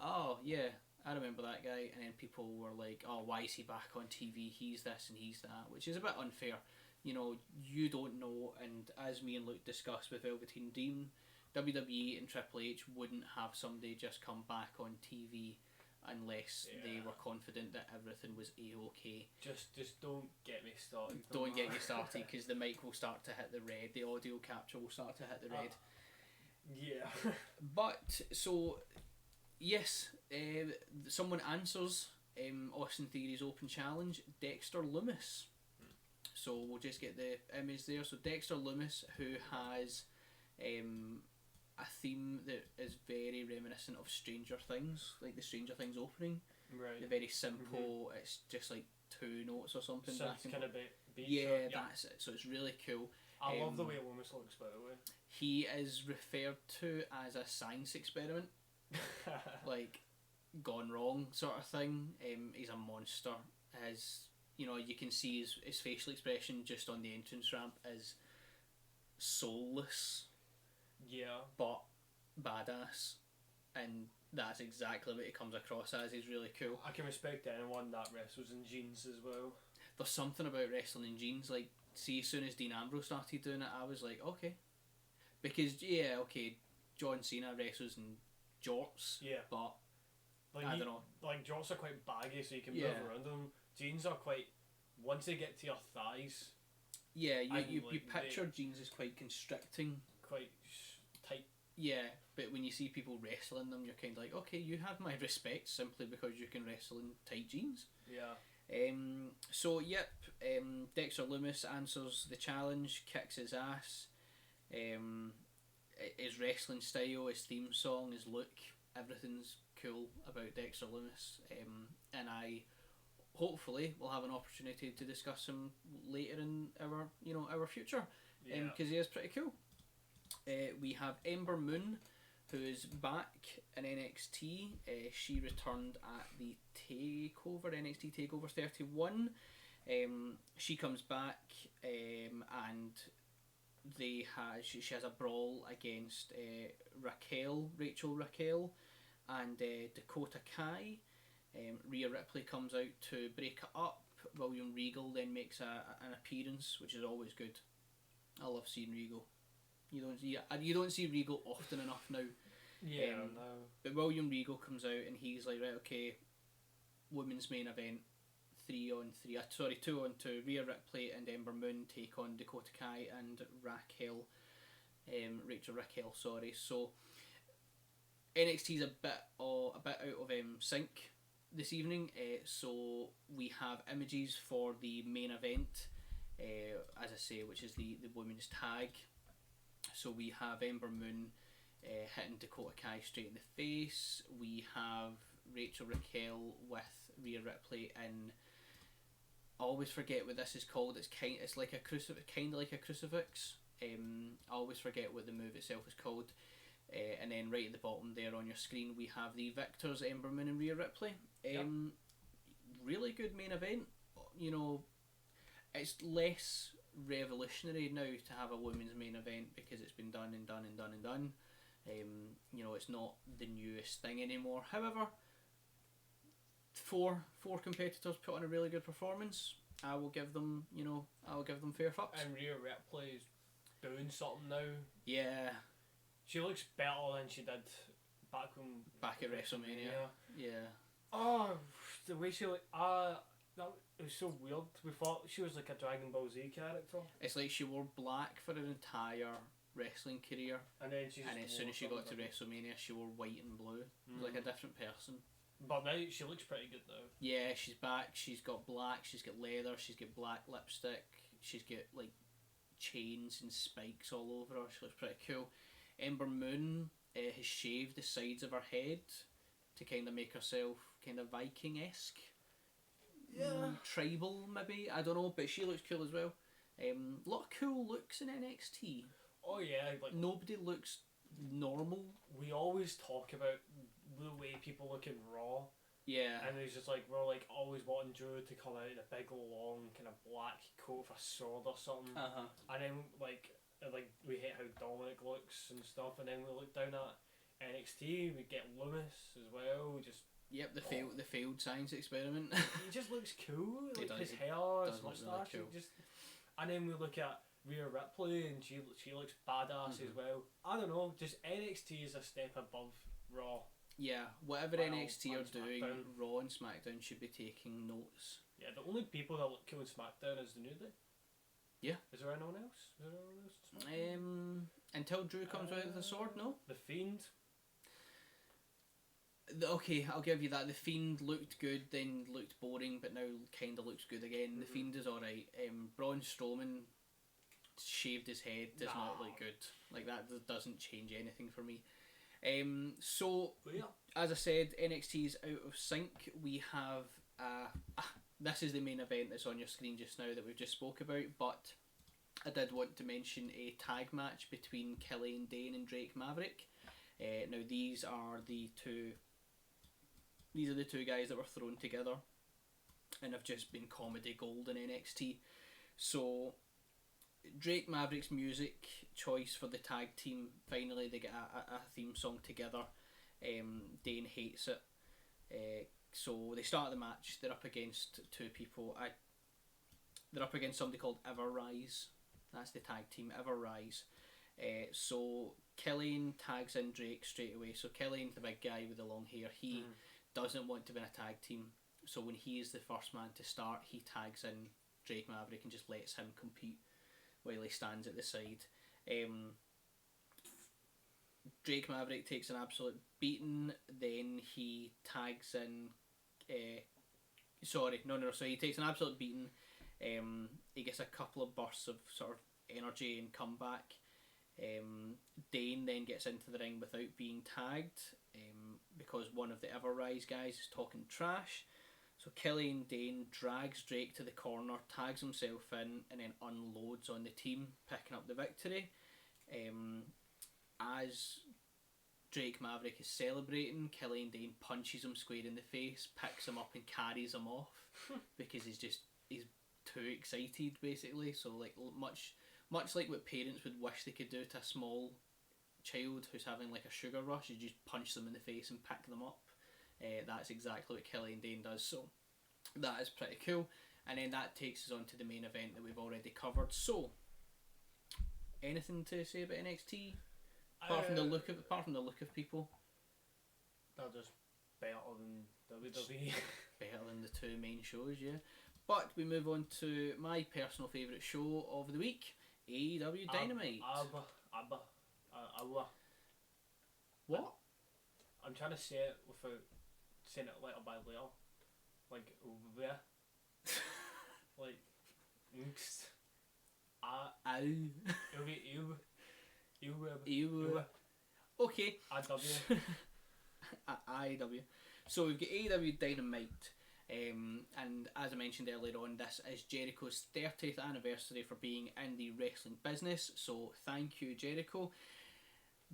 Speaker 1: "Oh yeah, I remember that guy." And then people were like, "Oh, why is he back on TV? He's this and he's that," which is a bit unfair. You know, you don't know. And as me and Luke discussed with Velveteen Dream, WWE and Triple H wouldn't have somebody just come back on TV unless they were confident that everything was a-okay.
Speaker 2: Just don't get me started.
Speaker 1: Don't get me started, because the mic will start to hit the red. The audio capture will start to hit the red.
Speaker 2: Yeah.
Speaker 1: But, so, yes, someone answers Austin Theory's open challenge, Dexter Lumis. So we'll just get the image there. So Dexter Lumis, who has a theme that is very reminiscent of Stranger Things, like the Stranger Things opening.
Speaker 2: Right.
Speaker 1: The very simple, it's just like 2 notes or something.
Speaker 2: So it's kind of beat.
Speaker 1: Yeah, that's it. So it's really cool.
Speaker 2: I love the way Loomis looks, by the way.
Speaker 1: He is referred to as a science experiment, like gone wrong sort of thing. He's a monster. You can see his facial expression just on the entrance ramp is soulless.
Speaker 2: Yeah.
Speaker 1: But badass, and that's exactly what he comes across as. He's really cool.
Speaker 2: I can respect anyone that wrestles in jeans as well.
Speaker 1: There's something about wrestling in jeans, like, see, as soon as Dean Ambrose started doing it, I was like, okay. Because, John Cena wrestles in jorts, but I don't know.
Speaker 2: Like, jorts are quite baggy, so you can move around them. Jeans are quite, once they get to your thighs...
Speaker 1: Yeah, you picture jeans as quite constricting.
Speaker 2: Quite tight.
Speaker 1: Yeah, but when you see people wrestling them, you're kind of like, okay, you have my respect simply because you can wrestle in tight jeans.
Speaker 2: Yeah.
Speaker 1: Dexter Lumis answers the challenge, kicks his ass. His wrestling style, his theme song, his look, everything's cool about Dexter Lumis. And I hopefully will have an opportunity to discuss him later in our future, because he is pretty cool. We have Ember Moon, who is back in NXT. She returned at the NXT Takeover 31. She comes back, and she has a brawl against Rachel Raquel, and Dakota Kai. Rhea Ripley comes out to break it up. William Regal then makes an appearance, which is always good. I love seeing Regal. You don't see Regal often enough now.
Speaker 2: Yeah, no.
Speaker 1: But William Regal comes out and he's like, right, okay, women's main event, 2 on 2. Rhea Ripley and Ember Moon take on Dakota Kai and Rachel Raquel. So NXT's a bit out of sync this evening. So we have images for the main event, as I say, which is the women's tag. So we have Ember Moon hitting Dakota Kai straight in the face. We have Rachel Raquel with Rhea Ripley in, I always forget what this is called. It's like a crucifix, kind of like a crucifix. I always forget what the move itself is called. And then right at the bottom there on your screen, we have the victors, Ember Moon and Rhea Ripley. Really good main event. It's less revolutionary now to have a women's main event because it's been done. It's not the newest thing anymore. However, four competitors put on a really good performance. I will give them fair fucks.
Speaker 2: And Rhea Ripley is doing something now.
Speaker 1: Yeah.
Speaker 2: She looks better than she did back
Speaker 1: at WrestleMania. Yeah.
Speaker 2: Oh, the way she looked. It was so weird. We thought she was like a Dragon Ball Z character. It's
Speaker 1: like she wore black for her entire wrestling career,
Speaker 2: and then
Speaker 1: as soon as she got to WrestleMania, she wore white and blue. Like a different person.
Speaker 2: But now she looks pretty good though.
Speaker 1: Yeah, she's back. She's got black. She's got leather. She's got black lipstick. She's got like chains and spikes all over her. She looks pretty cool. Ember Moon has shaved the sides of her head to kind of make herself kind of Viking-esque. Yeah. Tribal, maybe. I don't know, but she looks cool as well. Lot of cool looks in NXT.
Speaker 2: Oh yeah, like
Speaker 1: nobody looks normal.
Speaker 2: We always talk about the way people look in Raw,
Speaker 1: Yeah.
Speaker 2: And it's just like we're like always wanting Drew to come out in a big long kind of black coat with a sword or something. And then like we hate how Dominic looks and stuff, and then we look down at NXT, we get Loomis as well. Just
Speaker 1: Yep, the failed science experiment.
Speaker 2: he just looks cool. Like
Speaker 1: does,
Speaker 2: his
Speaker 1: he
Speaker 2: hair, his
Speaker 1: does look
Speaker 2: mustache,
Speaker 1: really cool.
Speaker 2: just. And then we look at Rhea Ripley, and she looks badass as well. I don't know, just NXT is a step above Raw.
Speaker 1: Yeah, whatever
Speaker 2: Well,
Speaker 1: NXT are doing,
Speaker 2: SmackDown.
Speaker 1: Raw and SmackDown should be taking notes.
Speaker 2: Yeah, the only people that look cool in SmackDown is the New Day.
Speaker 1: Yeah.
Speaker 2: Is there anyone else? Is there anyone else? in SmackDown?
Speaker 1: Until Drew comes out with the sword, no?
Speaker 2: The Fiend.
Speaker 1: Okay, I'll give you that. The Fiend looked good, then looked boring, but now kind of looks good again. The Fiend is alright. Braun Strowman shaved his head, does not look good. Like, that doesn't change anything for me. So, as I said, NXT is out of sync. We have this is the main event that's on your screen just now that we've just spoke about, but I did want to mention a tag match between Killian Dane and Drake Maverick. Now these are the two guys that were thrown together and have just been comedy gold in NXT. So Drake Maverick's music choice for the tag team, finally they get a theme song together. Dane hates it. So they start the match, they're up against two people. They're up against somebody called Everrise. That's the tag team, Everrise. So Killian tags in Drake straight away. So Killian's the big guy with the long hair. He doesn't want to be in a tag team. So when he is the first man to start, he tags in Drake Maverick and just lets him compete while he stands at the side. Drake Maverick takes an absolute beating. Then he tags in. So he takes an absolute beating. He gets a couple of bursts of sort of energy and comeback. Dane then gets into the ring without being tagged because one of the Everrise guys is talking trash. So Killian Dane drags Drake to the corner, tags himself in, and then unloads on the team, picking up the victory. As Drake Maverick is celebrating, Killian Dane punches him square in the face, picks him up and carries him off because he's too excited basically. So like much like what parents would wish they could do to a small child who's having like a sugar rush, you just punch them in the face and pick them up. That's exactly what Killian Dane does, so that is pretty cool. And then that takes us on to the main event that we've already covered. So, anything to say about NXT apart from the look of people?
Speaker 2: They're just better than WWE.
Speaker 1: Better than the two main shows, yeah. But we move on to my personal favourite show of the week, AEW Dynamite. What?
Speaker 2: I'm trying to say it without saying it letter by letter. Like, where? Like, oops. It'll be ew.
Speaker 1: Okay.
Speaker 2: IW.
Speaker 1: IW. So we've got AEW Dynamite. And as I mentioned earlier on, this is Jericho's 30th anniversary for being in the wrestling business, so thank you, Jericho.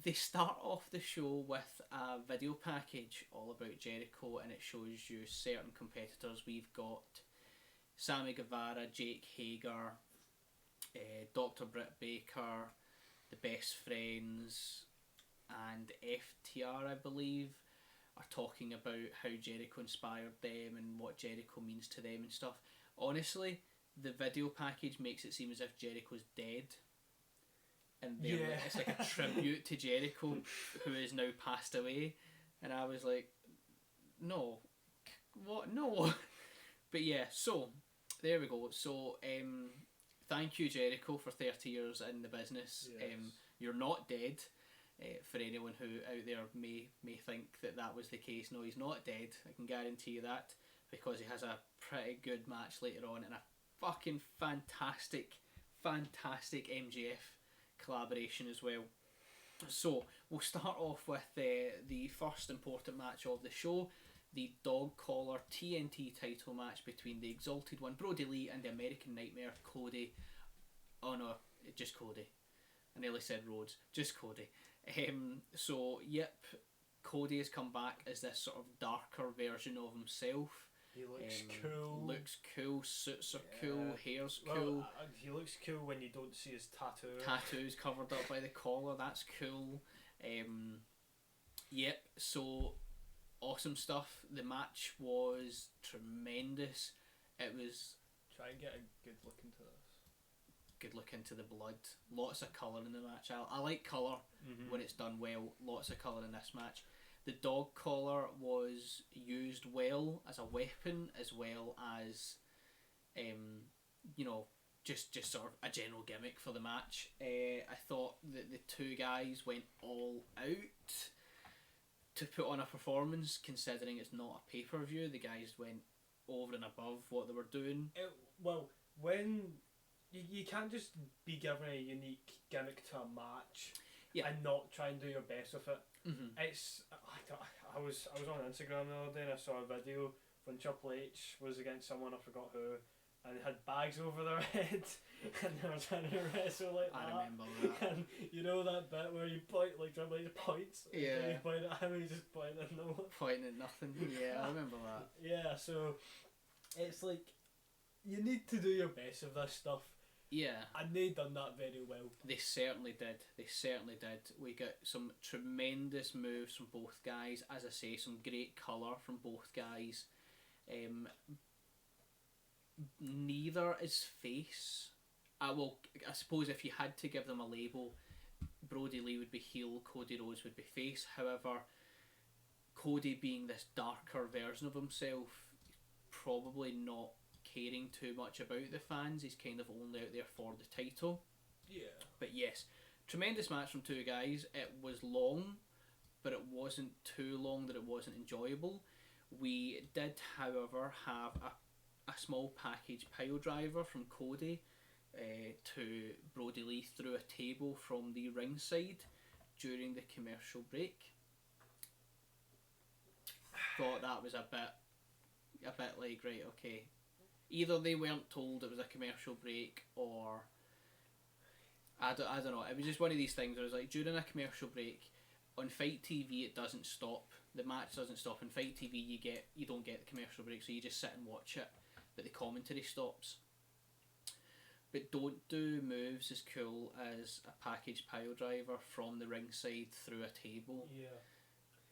Speaker 1: They start off the show with a video package all about Jericho, and it shows you certain competitors. We've got Sammy Guevara, Jake Hager, Dr. Britt Baker, the Best Friends, and FTR, I believe, are talking about how Jericho inspired them and what Jericho means to them and stuff. Honestly, the video package makes it seem as if Jericho's dead. And it's like a tribute to Jericho, who is now passed away. And I was like, no. What? No. But yeah, so, there we go. So, thank you, Jericho, for 30 years in the business.
Speaker 2: Yes.
Speaker 1: You're not dead. For anyone who out there may think that was the case. No, he's not dead. I can guarantee you that, because he has a pretty good match later on and a fucking fantastic MJF collaboration as well. So we'll start off with the first important match of the show, the Dog Collar TNT title match between the Exalted One, Brody Lee, and the American Nightmare, Cody. Oh no, just Cody. I nearly said Rhodes. Just Cody. So, yep, Cody has come back as this sort of darker version of himself.
Speaker 2: He looks cool.
Speaker 1: Looks cool. Suits are cool. Hair's
Speaker 2: Well,
Speaker 1: cool.
Speaker 2: He looks cool when you don't see his tattoo.
Speaker 1: Tattoos covered up by the collar. That's cool. Yep. So awesome stuff. The match was tremendous. It was.
Speaker 2: Try and get a good look into this.
Speaker 1: Good look into the blood. Lots of colour in the match. I like colour when it's done well. Lots of colour in this match. The dog collar was used well as a weapon, as well as, just sort of a general gimmick for the match. I thought that the two guys went all out to put on a performance, considering it's not a pay-per-view. The guys went over and above what they were doing.
Speaker 2: When you can't just be given a unique gimmick to a match and not try and do your best with it. It's I was on Instagram the other day and I saw a video when Triple H was against someone, I forgot who, and they had bags over their head and they were trying to wrestle like that.
Speaker 1: I remember that.
Speaker 2: And you know that bit where you point, like Triple H points?
Speaker 1: Yeah.
Speaker 2: You point at him and he just pointing at no one.
Speaker 1: Pointing at nothing. Yeah, I remember that.
Speaker 2: Yeah, so it's like you need to do your best with this stuff.
Speaker 1: Yeah.
Speaker 2: And they done that very well.
Speaker 1: They certainly did. We got some tremendous moves from both guys. As I say, some great colour from both guys. Neither is face. I suppose if you had to give them a label, Brody Lee would be heel, Cody Rhodes would be face. However, Cody being this darker version of himself, probably not caring too much about the fans. He's kind of only out there for the title.
Speaker 2: Yeah.
Speaker 1: But yes, tremendous match from two guys. It was long, but it wasn't too long that it wasn't enjoyable. We did, however, have a small package pile driver from Cody to Brody Lee through a table from the ringside during the commercial break. Thought that was a bit like, right, okay. Either they weren't told it was a commercial break, or I don't know. It was just one of these things where it was like, during a commercial break on Fight TV it doesn't stop. The match doesn't stop. In Fight TV you don't get the commercial break, so you just sit and watch it, but the commentary stops. But don't do moves as cool as a package pile driver from the ringside through a table.
Speaker 2: Yeah.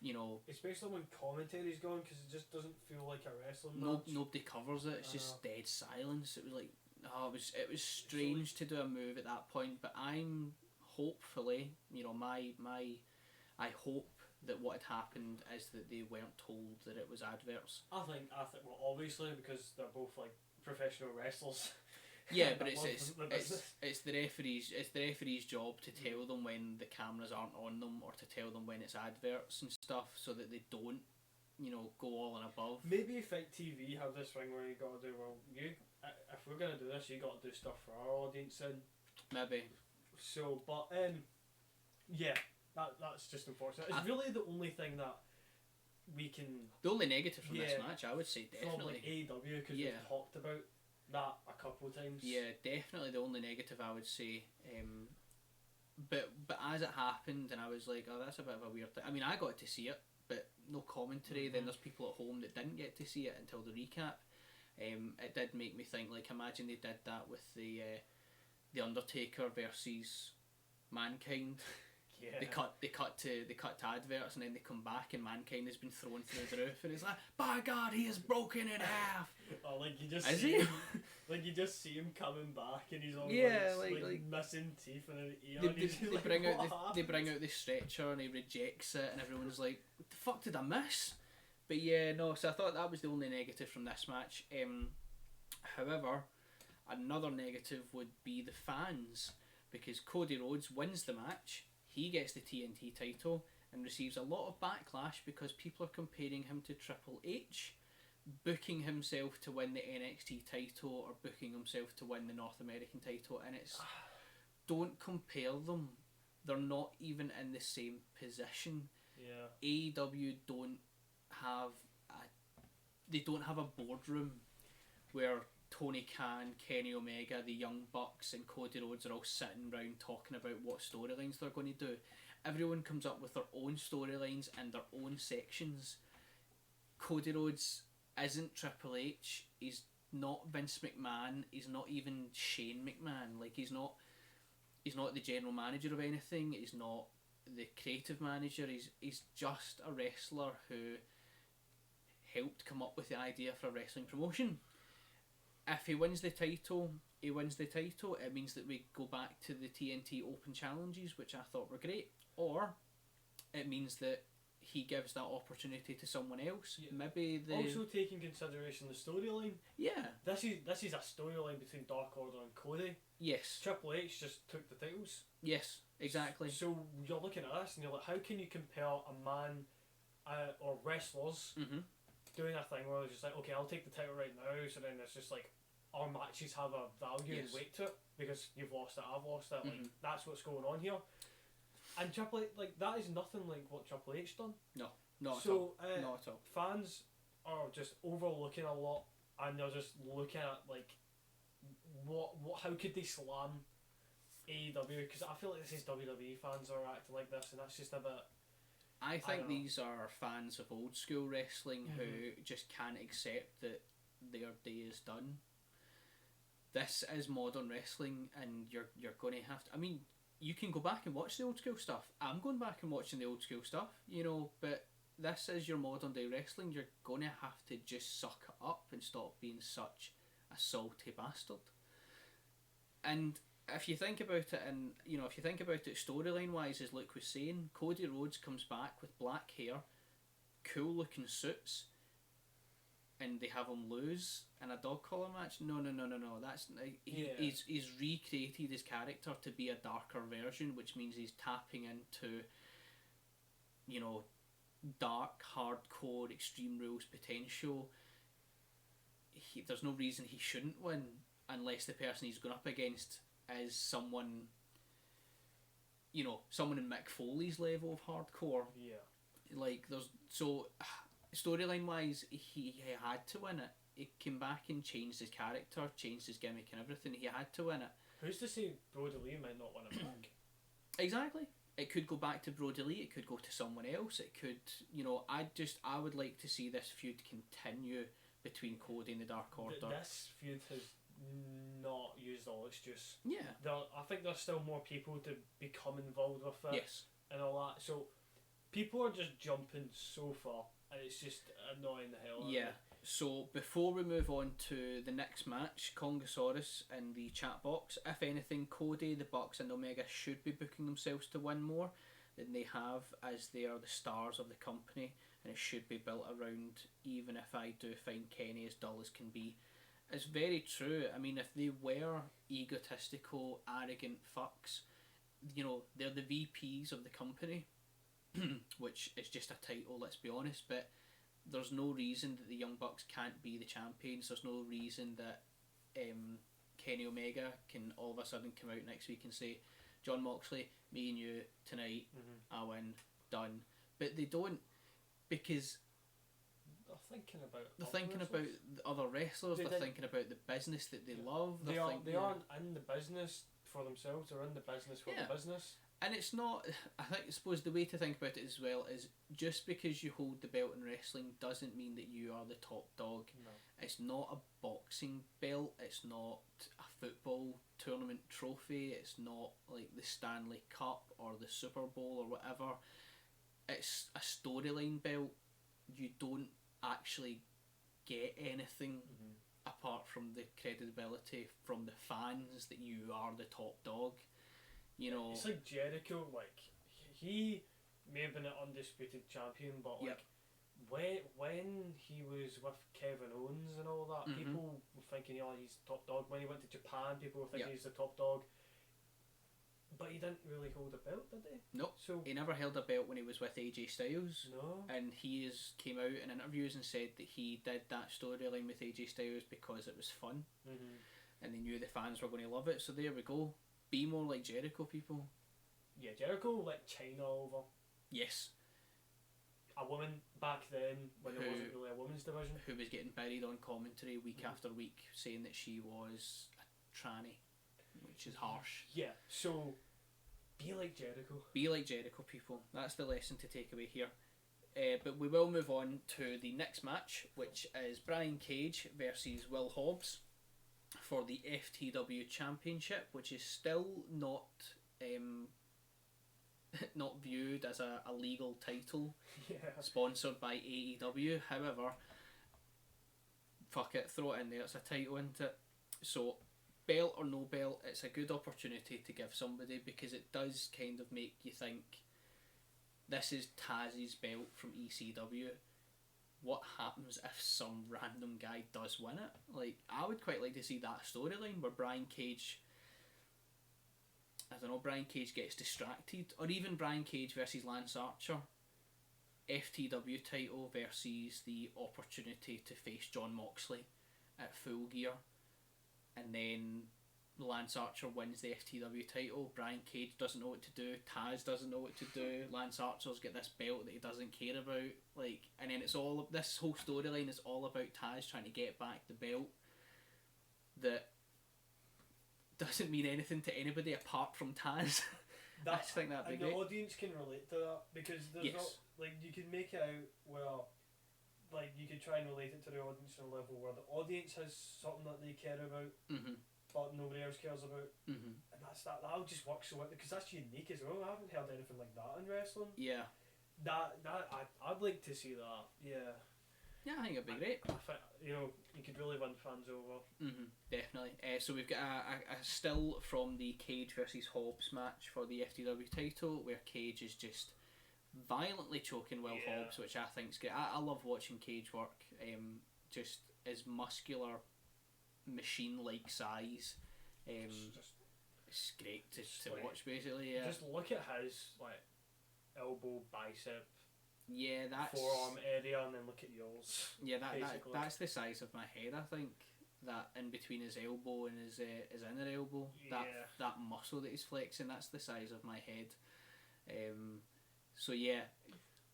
Speaker 1: You know,
Speaker 2: especially when commentary's gone, because it just doesn't feel like a wrestling match.
Speaker 1: Nobody covers it. It's just dead silence. It was like, it was strange to do a move at that point. But I'm hopefully, I hope that what had happened is that they weren't told that it was adverts.
Speaker 2: I think well, obviously, because they're both like professional wrestlers.
Speaker 1: Yeah, but it's the referee's job to tell them when the cameras aren't on them, or to tell them when it's adverts and stuff, so that they don't, go all and above.
Speaker 2: Maybe Fight TV have this thing where you gotta do, if we're gonna do this, you gotta do stuff for our audience then.
Speaker 1: Maybe.
Speaker 2: So, but yeah, that's just unfortunate. It's really the only thing that we can.
Speaker 1: The only negative from this match, I would say, definitely.
Speaker 2: From like AEW, because we've talked about that a couple of times.
Speaker 1: Yeah, definitely the only negative, I would say. But as it happened, and I was like, oh, that's a bit of a weird thing. I mean, I got to see it, but no commentary. Then there's people at home that didn't get to see it until the recap. It did make me think, like, imagine they did that with the Undertaker versus Mankind.
Speaker 2: Yeah.
Speaker 1: They cut to adverts, and then they come back and Mankind has been thrown through the roof, and it's like, by God, he is broken in half.
Speaker 2: Oh, like you just
Speaker 1: is
Speaker 2: see
Speaker 1: he?
Speaker 2: him, like you just see him coming back, and he's all like missing teeth and an ear.
Speaker 1: They bring out the stretcher, and he rejects it, and everyone's like, what the fuck did I miss? But yeah, no. So I thought that was the only negative from this match. However, another negative would be the fans, because Cody Rhodes wins the match. He gets the TNT title and receives a lot of backlash because people are comparing him to Triple H, booking himself to win the NXT title or booking himself to win the North American title, and it's don't compare them. They're not even in the same position.
Speaker 2: Yeah.
Speaker 1: AEW don't have a boardroom where Tony Khan, Kenny Omega, the Young Bucks and Cody Rhodes are all sitting around talking about what storylines they're going to do. everyone comes up with their own storylines and their own sections. Cody Rhodes isn't Triple H. He's not Vince McMahon. He's not even Shane McMahon. Like, he's not the general manager of anything. He's not the creative manager. He's just a wrestler who helped come up with the idea for a wrestling promotion. If he wins the title, he wins the title. It means that we go back to the TNT Open Challenges, which I thought were great. Or it means that he gives that opportunity to someone else.
Speaker 2: Yeah.
Speaker 1: Maybe
Speaker 2: also take in consideration the storyline.
Speaker 1: Yeah.
Speaker 2: This is a storyline between Dark Order and Cody.
Speaker 1: Yes.
Speaker 2: Triple H just took the titles.
Speaker 1: Yes, exactly.
Speaker 2: So you're looking at this and you're like, how can you compare a man or wrestlers doing a thing where they're just like, okay, I'll take the title right now, so then it's just like our matches have a value and weight to it because you've lost it, I've lost it. Like, that's what's going on here. And Triple H, like, that is nothing like what Triple H done.
Speaker 1: No, not at all. Not at all.
Speaker 2: Fans are just overlooking a lot, and they're just looking at like, what how could they slam AEW? Because I feel like this is WWE fans are acting like this, and that's just a bit.
Speaker 1: I think these are fans of old school wrestling who just can't accept that their day is done. This is modern wrestling, and you're going to have to. I mean, you can go back and watch the old school stuff. I'm going back and watching the old school stuff, you know, but this is your modern day wrestling. You're going to have to just suck it up and stop being such a salty bastard. And if you think about it, and you know, if you think about it storyline wise, as Luke was saying, Cody Rhodes comes back with black hair, cool looking suits, and they have him lose in a dog collar match. No. That's he's recreated his character to be a darker version, which means he's tapping into, you know, dark, hardcore, Extreme Rules potential. There's no reason he shouldn't win unless the person he's going up against is someone, you know, someone in Mick Foley's level of hardcore.
Speaker 2: Yeah.
Speaker 1: Like, there's so storyline wise, he had to win it. He came back and changed his character, changed his gimmick and everything. He had to win it.
Speaker 2: Who's to say Brody Lee might not win it back?
Speaker 1: Exactly. It could go back to Brody Lee. It could go to someone else. It could, you know, I would like to see this feud continue between Cody and the Dark Order.
Speaker 2: This feud has not used all its juice.
Speaker 1: Yeah.
Speaker 2: I think there's still more people to become involved with it.
Speaker 1: Yes.
Speaker 2: And all that. So people are just jumping so far, and it's just annoying the hell out of me.
Speaker 1: So before we move on to the next match, Congosaurus in the chat box, if anything, Cody, the Bucks and Omega should be booking themselves to win more than they have, as they are the stars of the company, and it should be built around, even if I do find Kenny as dull as can be. It's very true. I mean, if they were egotistical, arrogant fucks, you know, they're the VPs of the company, which is just a title, let's be honest, but there's no reason that the Young Bucks can't be the champions. There's no reason that Kenny Omega can all of a sudden come out next week and say, John Moxley, me and you tonight, I win, done. But they don't, because
Speaker 2: they're thinking
Speaker 1: about the other wrestlers. They're thinking about the business that they love.
Speaker 2: They aren't in the business for themselves. They're in the business for the business.
Speaker 1: And it's not. I suppose the way to think about it as well is, just because you hold the belt in wrestling doesn't mean that you are the top dog.
Speaker 2: No.
Speaker 1: It's not a boxing belt. It's not a football tournament trophy. It's not like the Stanley Cup or the Super Bowl or whatever. It's a storyline belt. You don't actually get anything apart from the credibility from the fans that you are the top dog. You know,
Speaker 2: it's like Jericho. Like, he may have been an undisputed champion, but like when he was with Kevin Owens and all that, people were thinking, oh, he's the top dog. When he went to Japan, people were thinking he's the top dog. But he didn't really hold a belt, did he?
Speaker 1: No.
Speaker 2: So
Speaker 1: he never held a belt when he was with AJ Styles.
Speaker 2: No.
Speaker 1: And he came out in interviews and said that he did that storyline with AJ Styles because it was fun, and they knew the fans were going to love it. So there we go. Be more like Jericho, people.
Speaker 2: Yeah, Jericho let China over.
Speaker 1: Yes.
Speaker 2: A woman back then, when there wasn't really a women's division.
Speaker 1: Who was getting buried on commentary week after week, saying that she was a tranny, which is harsh.
Speaker 2: Yeah, so Be like Jericho.
Speaker 1: Be like Jericho, people. That's the lesson to take away here. But we will move on to the next match, which is Brian Cage versus Will Hobbs for the FTW Championship, which is still not not viewed as a legal title.
Speaker 2: Yeah.
Speaker 1: Sponsored by AEW. However, fuck it, throw it in there. It's a title, isn't it? So, belt or no belt, it's a good opportunity to give somebody, because it does kind of make you think, this is Taz's belt from ECW. What happens if some random guy does win it? Like, I would quite like to see that storyline where Brian Cage, I don't know, Brian Cage gets distracted, or even Brian Cage versus Lance Archer. FTW title versus the opportunity to face Jon Moxley at Full Gear, and then Lance Archer wins the FTW title. Brian Cage doesn't know what to do. Taz doesn't know what to do. Lance Archer's got this belt that he doesn't care about. Like, and then it's all, this whole storyline is all about Taz trying to get back the belt that doesn't mean anything to anybody apart from Taz. I just think that'd be great.
Speaker 2: And the audience can relate to that, because there's not, like, you can make it out where, like, you could try and relate it to the audience on a level where the audience has something that they care about, but nobody else cares about, and that'll just work so well, because that's unique as well. I haven't heard anything like that in wrestling.
Speaker 1: Yeah.
Speaker 2: I'd like to see that. Yeah.
Speaker 1: Yeah, I think it'd be great.
Speaker 2: I think, you know, you could really win fans over.
Speaker 1: Definitely. So we've got a still from the Cage versus Hobbs match for the FTW title, where Cage is just violently choking Will Hobbs, which I think's great. I love watching Cage work. Just his muscular, machine-like size. It's great to watch, basically. Yeah.
Speaker 2: Just look at his like elbow, bicep.
Speaker 1: Yeah, that's
Speaker 2: forearm area, and then look at yours.
Speaker 1: Yeah, that's the size of my head. I think that in between his elbow and his inner elbow, that muscle that he's flexing, that's the size of my head. So yeah,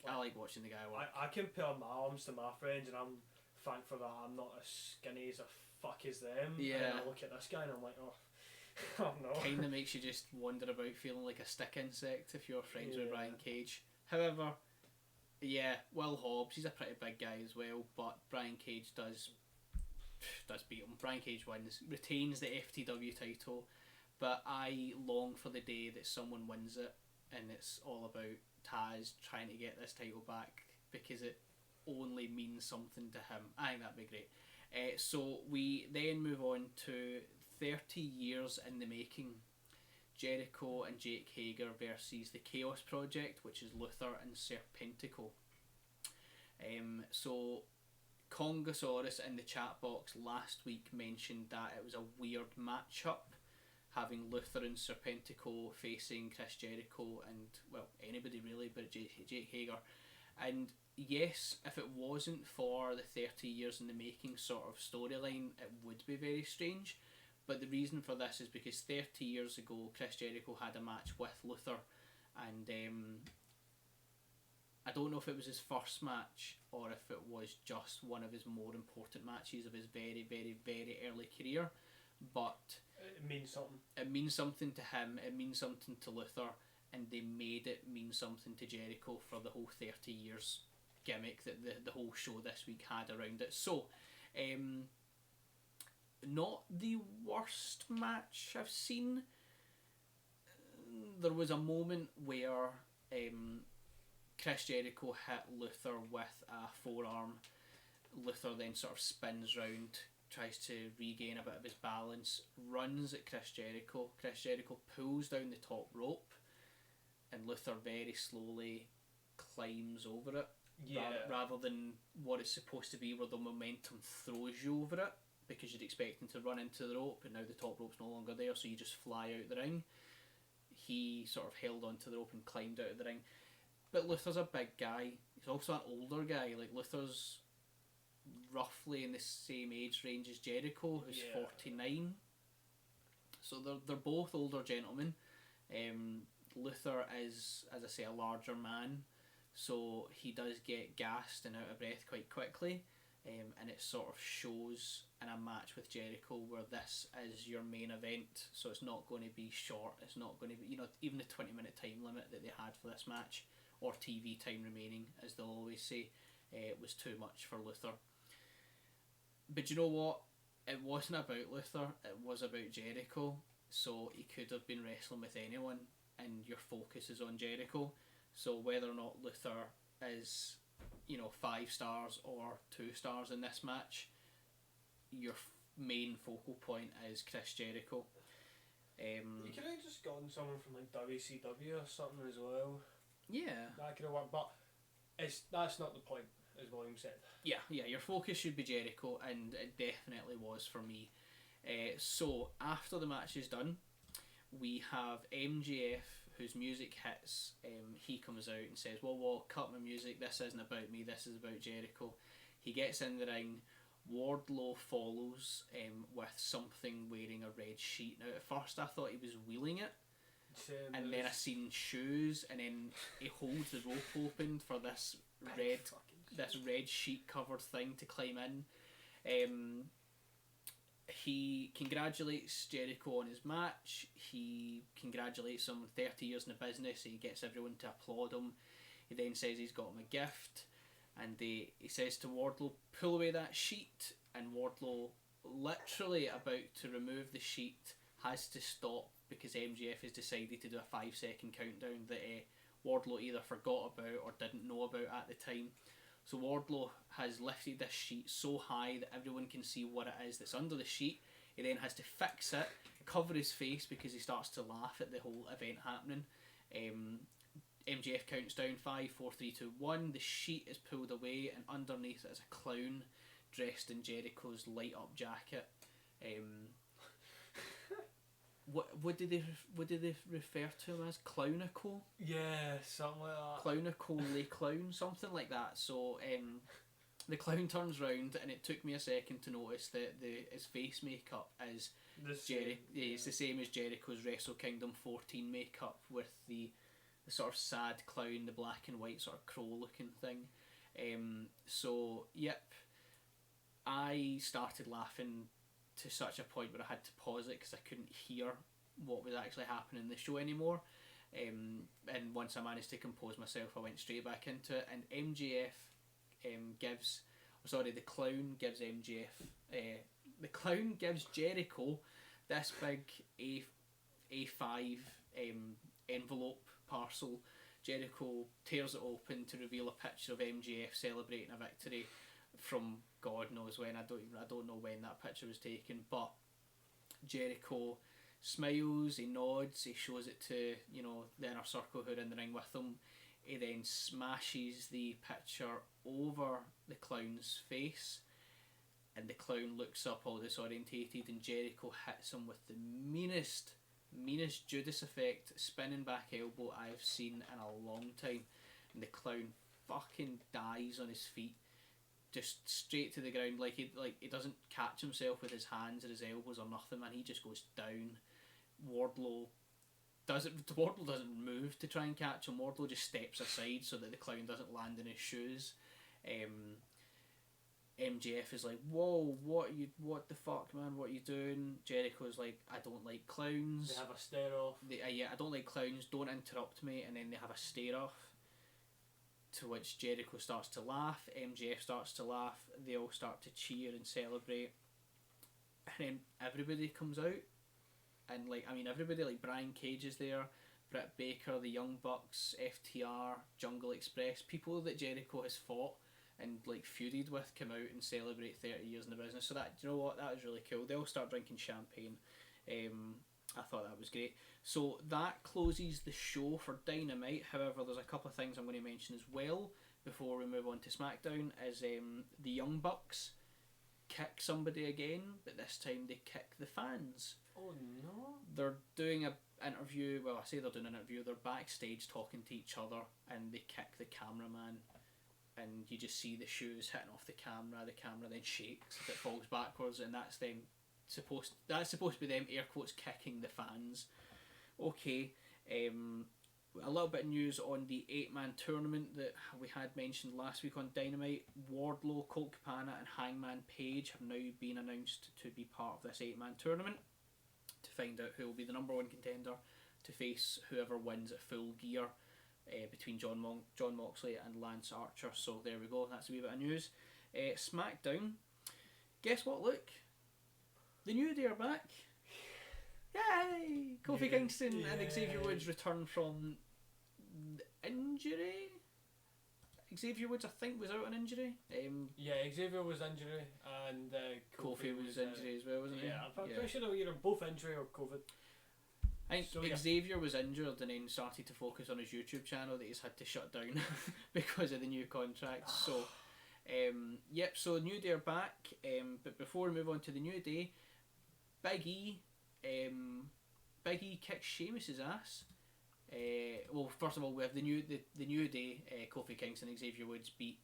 Speaker 1: I like watching the guy work.
Speaker 2: I compare my arms to my friends, and I'm thankful that I'm not as skinny as a fuck as them.
Speaker 1: Yeah.
Speaker 2: And I look at this guy and I'm like, oh no.
Speaker 1: Kind of makes you just wander about feeling like a stick insect if you're friends with Brian Cage. However, yeah, Will Hobbs, he's a pretty big guy as well, but Brian Cage does beat him. Brian Cage wins, retains the FTW title, but I long for the day that someone wins it and it's all about Taz trying to get this title back, because it only means something to him. I think that'd be great. So we then move on to 30 years in the making. Jericho and Jake Hager versus the Chaos Project, which is Luther and Serpentico. So Congosaurus in the chat box last week mentioned that it was a weird matchup, having Luther and Serpentico facing Chris Jericho and, well, anybody really, but Jake Hager. And yes, if it wasn't for the 30 years in the making sort of storyline, it would be very strange. But the reason for this is because 30 years ago, Chris Jericho had a match with Luther, and I don't know if it was his first match or if it was just one of his more important matches of his very, very, very early career, but
Speaker 2: it means something.
Speaker 1: It means something to him, it means something to Luther, and they made it mean something to Jericho for the whole 30 years gimmick that the whole show this week had around it. So, not the worst match I've seen. There was a moment where Chris Jericho hit Luther with a forearm. Luther then sort of spins round, tries to regain a bit of his balance, runs at Chris Jericho. Chris Jericho pulls down the top rope, and Luther very slowly climbs over it. Rather than what it's supposed to be, where the momentum throws you over it, because you'd expect him to run into the rope, and now the top rope's no longer there, so you just fly out the ring. He sort of held onto the rope and climbed out of the ring. But Luther's a big guy. He's also an older guy. Like, Luther's roughly in the same age range as Jericho, who's 49. So they're both older gentlemen. Luther is, as I say, a larger man, so he does get gassed and out of breath quite quickly. and it sort of shows in a match with Jericho where this is your main event, so it's not going to be short. It's not going to be, even the 20-minute time limit that they had for this match, or TV time remaining, as they'll always say, it was too much for Luther. But you know what? It wasn't about Luther, it was about Jericho, so he could have been wrestling with anyone, and your focus is on Jericho. So whether or not Luther is, 5 stars or 2 stars in this match, your main focal point is Chris Jericho.
Speaker 2: You could have just gotten someone from like WCW or something as well.
Speaker 1: Yeah.
Speaker 2: That could have worked, but that's not the point, as William said.
Speaker 1: Yeah, your focus should be Jericho, and it definitely was for me. So, after the match is done, we have MJF, whose music hits. He comes out and says, Whoa, cut my music, this isn't about me, this is about Jericho. He gets in the ring, Wardlow follows with something wearing a red sheet. Now, at first I thought he was wheeling it, and then I seen shoes, and then he holds the rope open for this red sheet covered thing to climb in. He congratulates Jericho on his match. He congratulates him on 30 years in the business. He gets everyone to applaud him. He then says he's got him a gift, and he says to Wardlow, pull away that sheet, and Wardlow, literally about to remove the sheet, has to stop because MJF has decided to do a 5-second countdown that Wardlow either forgot about or didn't know about at the time. So Wardlow has lifted this sheet so high that everyone can see what it is that's under the sheet. He then has to fix it, cover his face because he starts to laugh at the whole event happening. MJF counts down 5, 4, 3, 2, 1. The sheet is pulled away, and underneath it is a clown dressed in Jericho's light up jacket. What did they refer to him as? Clownico?
Speaker 2: Yeah, something like that.
Speaker 1: Clownico Le Clown, something like that. So the clown turns round, and it took me a second to notice that his face makeup is it's the same as Jericho's Wrestle Kingdom 14 makeup, with the sort of sad clown, the black and white sort of crow looking thing. So yep, I started laughing to such a point where I had to pause it because I couldn't hear what was actually happening in the show anymore. And once I managed to compose myself, I went straight back into it. And MJF the clown gives the clown gives Jericho this big A5 envelope parcel. Jericho tears it open to reveal a picture of MJF celebrating a victory from God knows when. I don't know when that picture was taken, but Jericho smiles, he nods, he shows it to the inner circle who are in the ring with him. He then smashes the picture over the clown's face, and the clown looks up all disorientated, and Jericho hits him with the meanest Judas effect spinning back elbow I've seen in a long time, and the clown fucking dies on his feet, just straight to the ground. Like he doesn't catch himself with his hands or his elbows or nothing, man. He just goes down. Wardlow doesn't move to try and catch him. Wardlow just steps aside so that the clown doesn't land in his shoes. MJF is like, whoa, what the fuck, man, what are you doing? Jericho's like, I don't like clowns.
Speaker 2: They have a stare off.
Speaker 1: I don't like clowns, don't interrupt me, and then they have a stare off, to which Jericho starts to laugh, MJF starts to laugh, they all start to cheer and celebrate, and then everybody comes out, and everybody, like Brian Cage is there, Britt Baker, the Young Bucks, FTR, Jungle Express, people that Jericho has fought and feuded with, come out and celebrate 30 years in the business. So that, you know what, that was really cool. They all start drinking champagne. I thought that was great. So that closes the show for Dynamite. However, there's a couple of things I'm going to mention as well before we move on to SmackDown. Is the Young Bucks kick somebody again, but this time they kick the fans.
Speaker 2: Oh no!
Speaker 1: They're doing an interview. Well, I say they're doing an interview. They're backstage talking to each other, and they kick the cameraman. And you just see the shoes hitting off the camera. The camera then shakes if it falls backwards, and that's supposed to be them, air quotes, kicking the fans. Okay, a little bit of news on the 8-man tournament that we had mentioned last week on Dynamite. Wardlow, Colt Cabana and Hangman Page have now been announced to be part of this 8-man tournament to find out who will be the number one contender to face whoever wins at Full Gear between John Moxley and Lance Archer. So there we go, that's a wee bit of news. SmackDown, guess what, Luke? The New Day are back. Yay! Kofi Kingston and Xavier Woods return from injury. Xavier Woods, I think, was out on injury.
Speaker 2: Xavier was injury and
Speaker 1: Kofi was injury as well, wasn't he?
Speaker 2: Yeah, I'm pretty sure they were either both injury or COVID.
Speaker 1: I think Xavier was injured and then started to focus on his YouTube channel that he's had to shut down because of the new contracts. So, so New Day are back. But before we move on to the New Day, Big E kicks Sheamus's ass. Well, first of all, we have the New Day. Kofi Kingston and Xavier Woods beat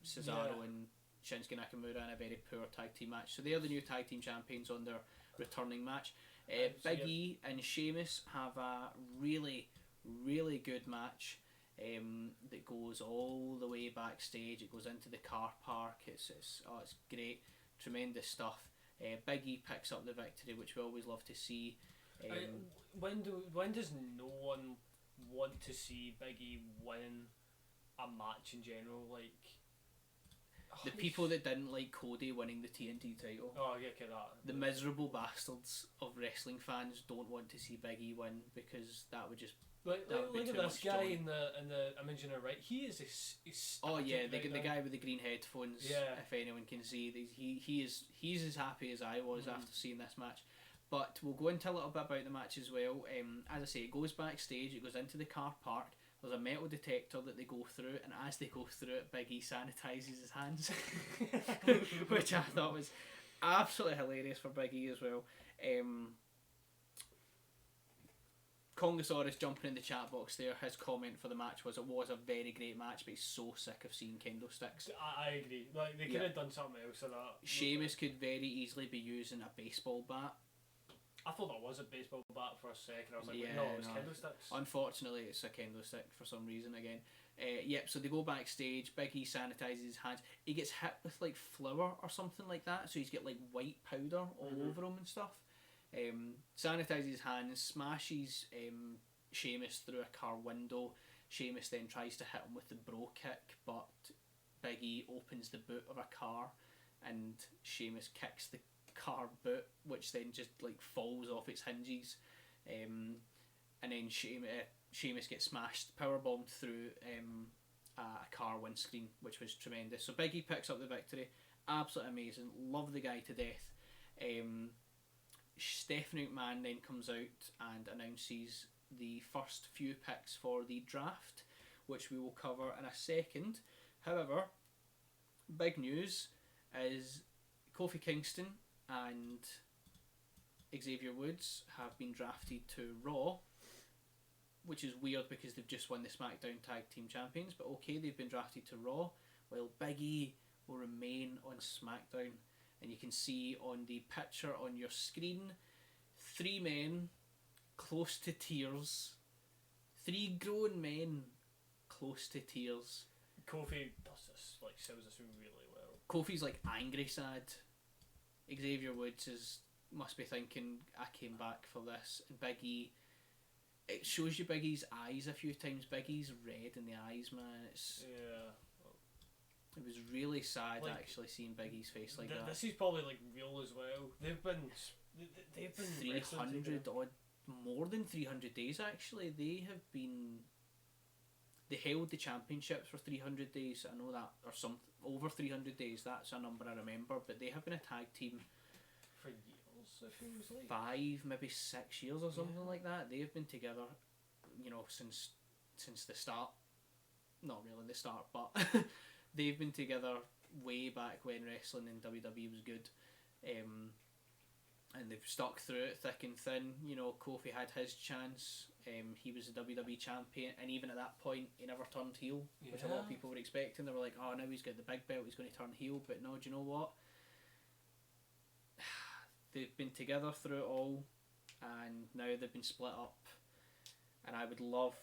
Speaker 1: Cesaro and Shinsuke Nakamura in a very poor tag team match. So they are the new tag team champions on their returning match. Big E and Sheamus have a really, really good match that goes all the way backstage. It goes into the car park. It's great, tremendous stuff. Big E picks up the victory, which we always love to see.
Speaker 2: When does no one want to see Big E win a match in general? Like
Speaker 1: the people that didn't like Cody winning the TNT title.
Speaker 2: Oh, yeah, okay, that.
Speaker 1: The miserable bastards of wrestling fans don't want to see Big E win because that would just.
Speaker 2: Look at this guy in the image on the right. He is
Speaker 1: the guy with the green headphones.
Speaker 2: Yeah.
Speaker 1: If anyone can see, he's as happy as I was after seeing this match. But we'll go into a little bit about the match as well. As I say, it goes backstage. It goes into the car park. There's a metal detector that they go through, and as they go through it, Big E sanitises his hands, which I thought was absolutely hilarious for Big E as well. Kongosaurus jumping in the chat box there, his comment for the match was, it was a very great match, but he's so sick of seeing kendo sticks.
Speaker 2: I agree. Like, they could have done something else with that.
Speaker 1: Sheamus could very easily be using a baseball bat.
Speaker 2: I thought that was a baseball bat for a second. I was like, no, it's kendo sticks.
Speaker 1: Unfortunately, it's a kendo stick for some reason again. So they go backstage. Big E sanitises his hands. He gets hit with like flour or something like that, so he's got like white powder all over him and stuff. Sanitises his hands, smashes Sheamus through a car window. Sheamus then tries to hit him with the bro kick, but Big E opens the boot of a car and Sheamus kicks the car boot, which then just like falls off its hinges, and then Sheamus gets smashed, powerbombed through a car windscreen, which was tremendous. So Big E picks up the victory. Absolutely amazing. Love the guy to death. Stephanie McMahon then comes out and announces the first few picks for the draft, which we will cover in a second. However, big news is Kofi Kingston and Xavier Woods have been drafted to Raw, which is weird because they've just won the SmackDown Tag Team Champions, but okay, they've been drafted to Raw, while Big E will remain on SmackDown. And you can see on the picture on your screen, 3 men close to tears. 3 grown men close to tears.
Speaker 2: Kofi does this, like, sells this really well.
Speaker 1: Kofi's like angry sad. Xavier Woods must be thinking, I came back for this. And Big E, it shows you Big E's eyes a few times. Big E's red in the eyes, man. It was really sad, like, actually seeing Big E's face like that.
Speaker 2: This is probably like real as well. They've been
Speaker 1: 300 odd, more than 300 days actually. They held the championships for 300 days. I know that, or some over 300 days. That's a number I remember. But they have been a tag team
Speaker 2: for years. It feels like
Speaker 1: 5, maybe 6 years or something like that. They have been together, since the start. Not really the start, but they've been together way back when wrestling in WWE was good. And they've stuck through it thick and thin. Kofi had his chance. He was the WWE champion, and even at that point, he never turned heel, which a lot of people were expecting. They were like, "Oh, now he's got the big belt, he's going to turn heel." But no, do you know what? They've been together through it all, and now they've been split up. And I would love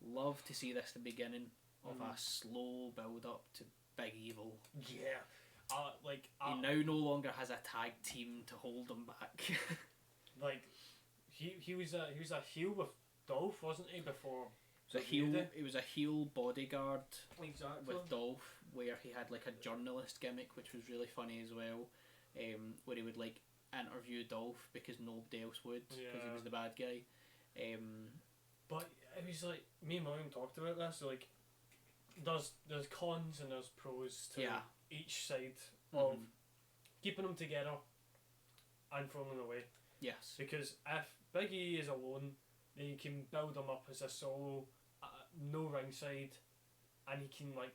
Speaker 1: Love to see this the beginning of
Speaker 2: Mhm.
Speaker 1: a slow build up to Big Evil.
Speaker 2: Yeah.
Speaker 1: He now no longer has a tag team to hold him back.
Speaker 2: like he was a heel with Dolph, wasn't he, before?
Speaker 1: So he was a heel bodyguard
Speaker 2: Exactly.
Speaker 1: with Dolph, where he had like a journalist gimmick, which was really funny as well. Where he would like interview Dolph because nobody else would, because he was the bad guy.
Speaker 2: But it was like me and William talked about this. Like, there's cons and there's pros to each side of keeping them together and throwing them away.
Speaker 1: Yes.
Speaker 2: Because if Big E is alone, then you can build him up as a solo, no ringside, and he can like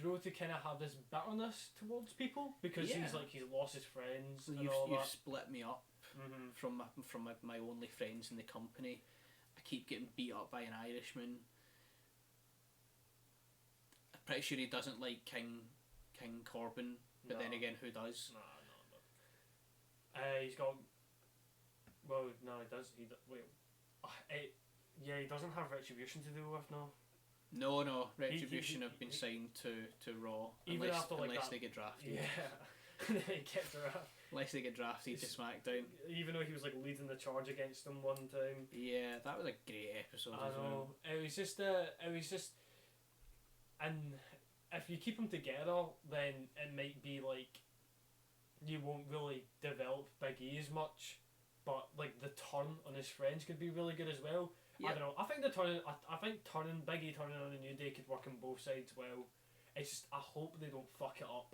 Speaker 2: grow to kind of have this bitterness towards people because he's lost his friends.
Speaker 1: So
Speaker 2: and
Speaker 1: you've split me up
Speaker 2: Mm-hmm.
Speaker 1: from my only friends in the company. I keep getting beat up by an Irishman. I'm pretty sure he doesn't like King Corbin, but then again, who does?
Speaker 2: No. He's got. Well, no, he does. Wait. Yeah, he doesn't have Retribution to deal with, no.
Speaker 1: No. Retribution have been signed to Raw.
Speaker 2: Even
Speaker 1: unless they get drafted.
Speaker 2: Yeah. They get drafted.
Speaker 1: Unless they get drafted to SmackDown.
Speaker 2: Even though he was like leading the charge against them one time.
Speaker 1: Yeah, that was a great episode.
Speaker 2: I know. It was just. And if you keep them together, then it might be like you won't really develop Big E as much, but like the turn on his friends could be really good as well. Yep. I don't know. I think turning Big E turning on a New Day could work on both sides well. It's just I hope they don't fuck it up.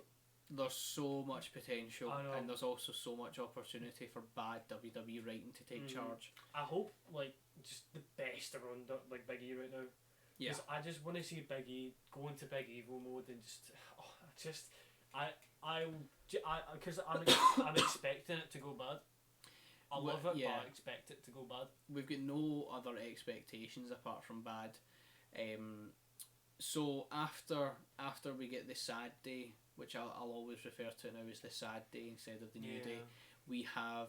Speaker 1: There's so much potential, and there's also so much opportunity for bad WWE writing to take charge.
Speaker 2: I hope like just the best around like Big E right now. Yeah. I just want to see Big E go into Big Evil mode and just because I'm expecting it to go bad. I love it, but I expect it to go bad.
Speaker 1: We've got no other expectations apart from bad. So after we get the sad day, which I'll always refer to now as the sad day instead of the new day, we have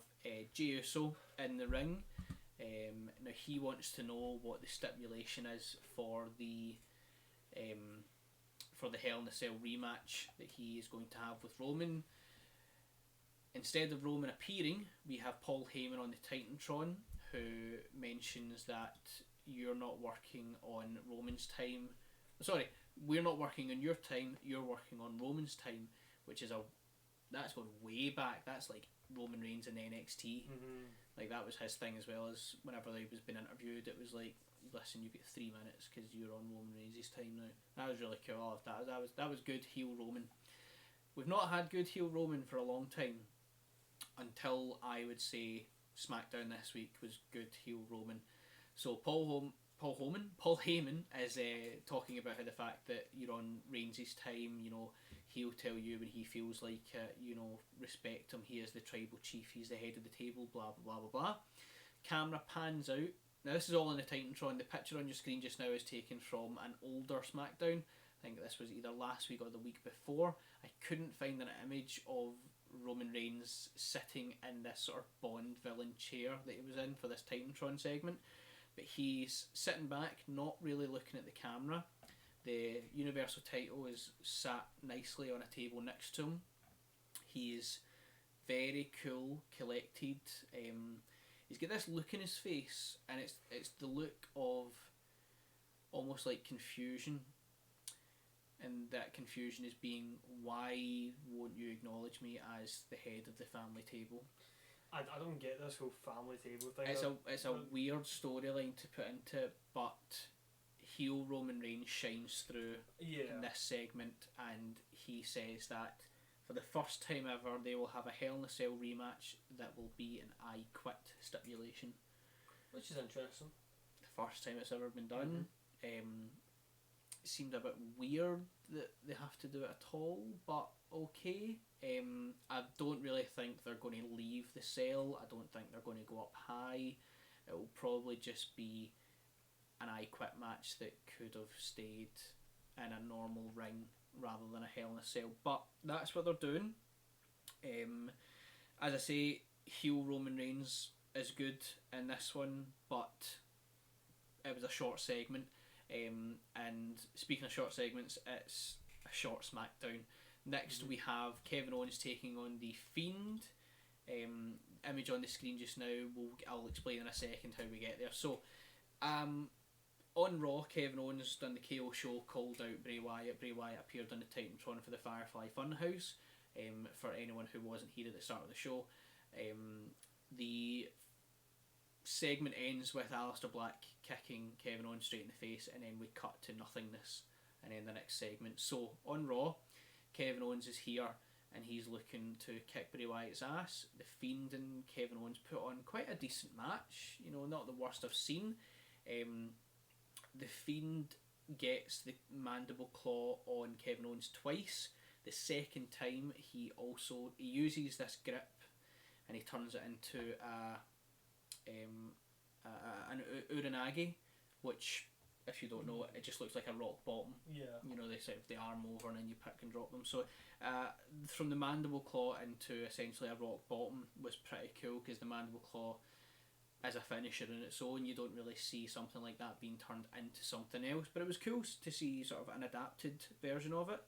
Speaker 1: Jey Uso in the ring. Now he wants to know what the stipulation is for the Hell in a Cell rematch that he is going to have with Roman. Instead of Roman appearing, we have Paul Heyman on the Titantron, who mentions that you're not working on Roman's time. Sorry, we're not working on your time. You're working on Roman's time, which is that's going way back. That's like Roman Reigns in NXT.
Speaker 2: Mm-hmm.
Speaker 1: Like that was his thing as well. As whenever he was being interviewed, it was like, listen, you get 3 minutes because you're on Roman Reigns' time now. That was really cool. That was good heel Roman. We've not had good heel Roman for a long time, until I would say SmackDown this week was good heel Roman. So Paul Heyman is talking about how the fact that you're on Reigns' time, he'll tell you when he feels like respect him. He is the tribal chief. He's the head of the table. Blah blah blah blah blah. Camera pans out. Now this is all in the Titantron. The picture on your screen just now is taken from an older SmackDown. I think this was either last week or the week before. I couldn't find an image of Roman Reigns sitting in this sort of Bond villain chair that he was in for this Titantron segment. But he's sitting back, not really looking at the camera. The Universal title is sat nicely on a table next to him. He's very cool, collected. He's got this look in his face, and it's the look of almost like confusion. And that confusion is being, why won't you acknowledge me as the head of the family table?
Speaker 2: I don't get this whole family table thing.
Speaker 1: It's a weird storyline to put into it, but heel Roman Reigns shines through in this segment, and he says that for the first time ever they will have a Hell in a Cell rematch that will be an I Quit stipulation.
Speaker 2: Which is interesting.
Speaker 1: The first time it's ever been done. It seemed a bit weird that they have to do it at all, but okay. I don't really think they're going to leave the cell. I don't think they're going to go up high. It will probably just be an I Quit match that could have stayed in a normal ring rather than a Hell in a Cell. But that's what they're doing. As I say, heel Roman Reigns is good in this one, but it was a short segment. And speaking of short segments, it's a short SmackDown. Next we have Kevin Owens taking on The Fiend. Image on the screen just now. I'll explain in a second how we get there. So, on Raw, Kevin Owens done the KO show, called out Bray Wyatt. Bray Wyatt appeared on the Titantron for the Firefly Funhouse. For anyone who wasn't here at the start of the show, the segment ends with Aleister Black kicking Kevin Owens straight in the face, and then we cut to nothingness, and then the next segment. So on Raw, Kevin Owens is here, and he's looking to kick Bray Wyatt's ass. The Fiend and Kevin Owens put on quite a decent match, you know, not the worst I've seen. The Fiend gets the mandible claw on Kevin Owens twice. The second time he uses this grip, and he turns it into an Uranage, which, if you don't know, it just looks like a rock bottom.
Speaker 2: Yeah. You
Speaker 1: know, they set the arm over and then you pick and drop them. So from the mandible claw into essentially a rock bottom was pretty cool, because the mandible claw is a finisher in its own. You don't really see something like that being turned into something else, but it was cool to see sort of an adapted version of it.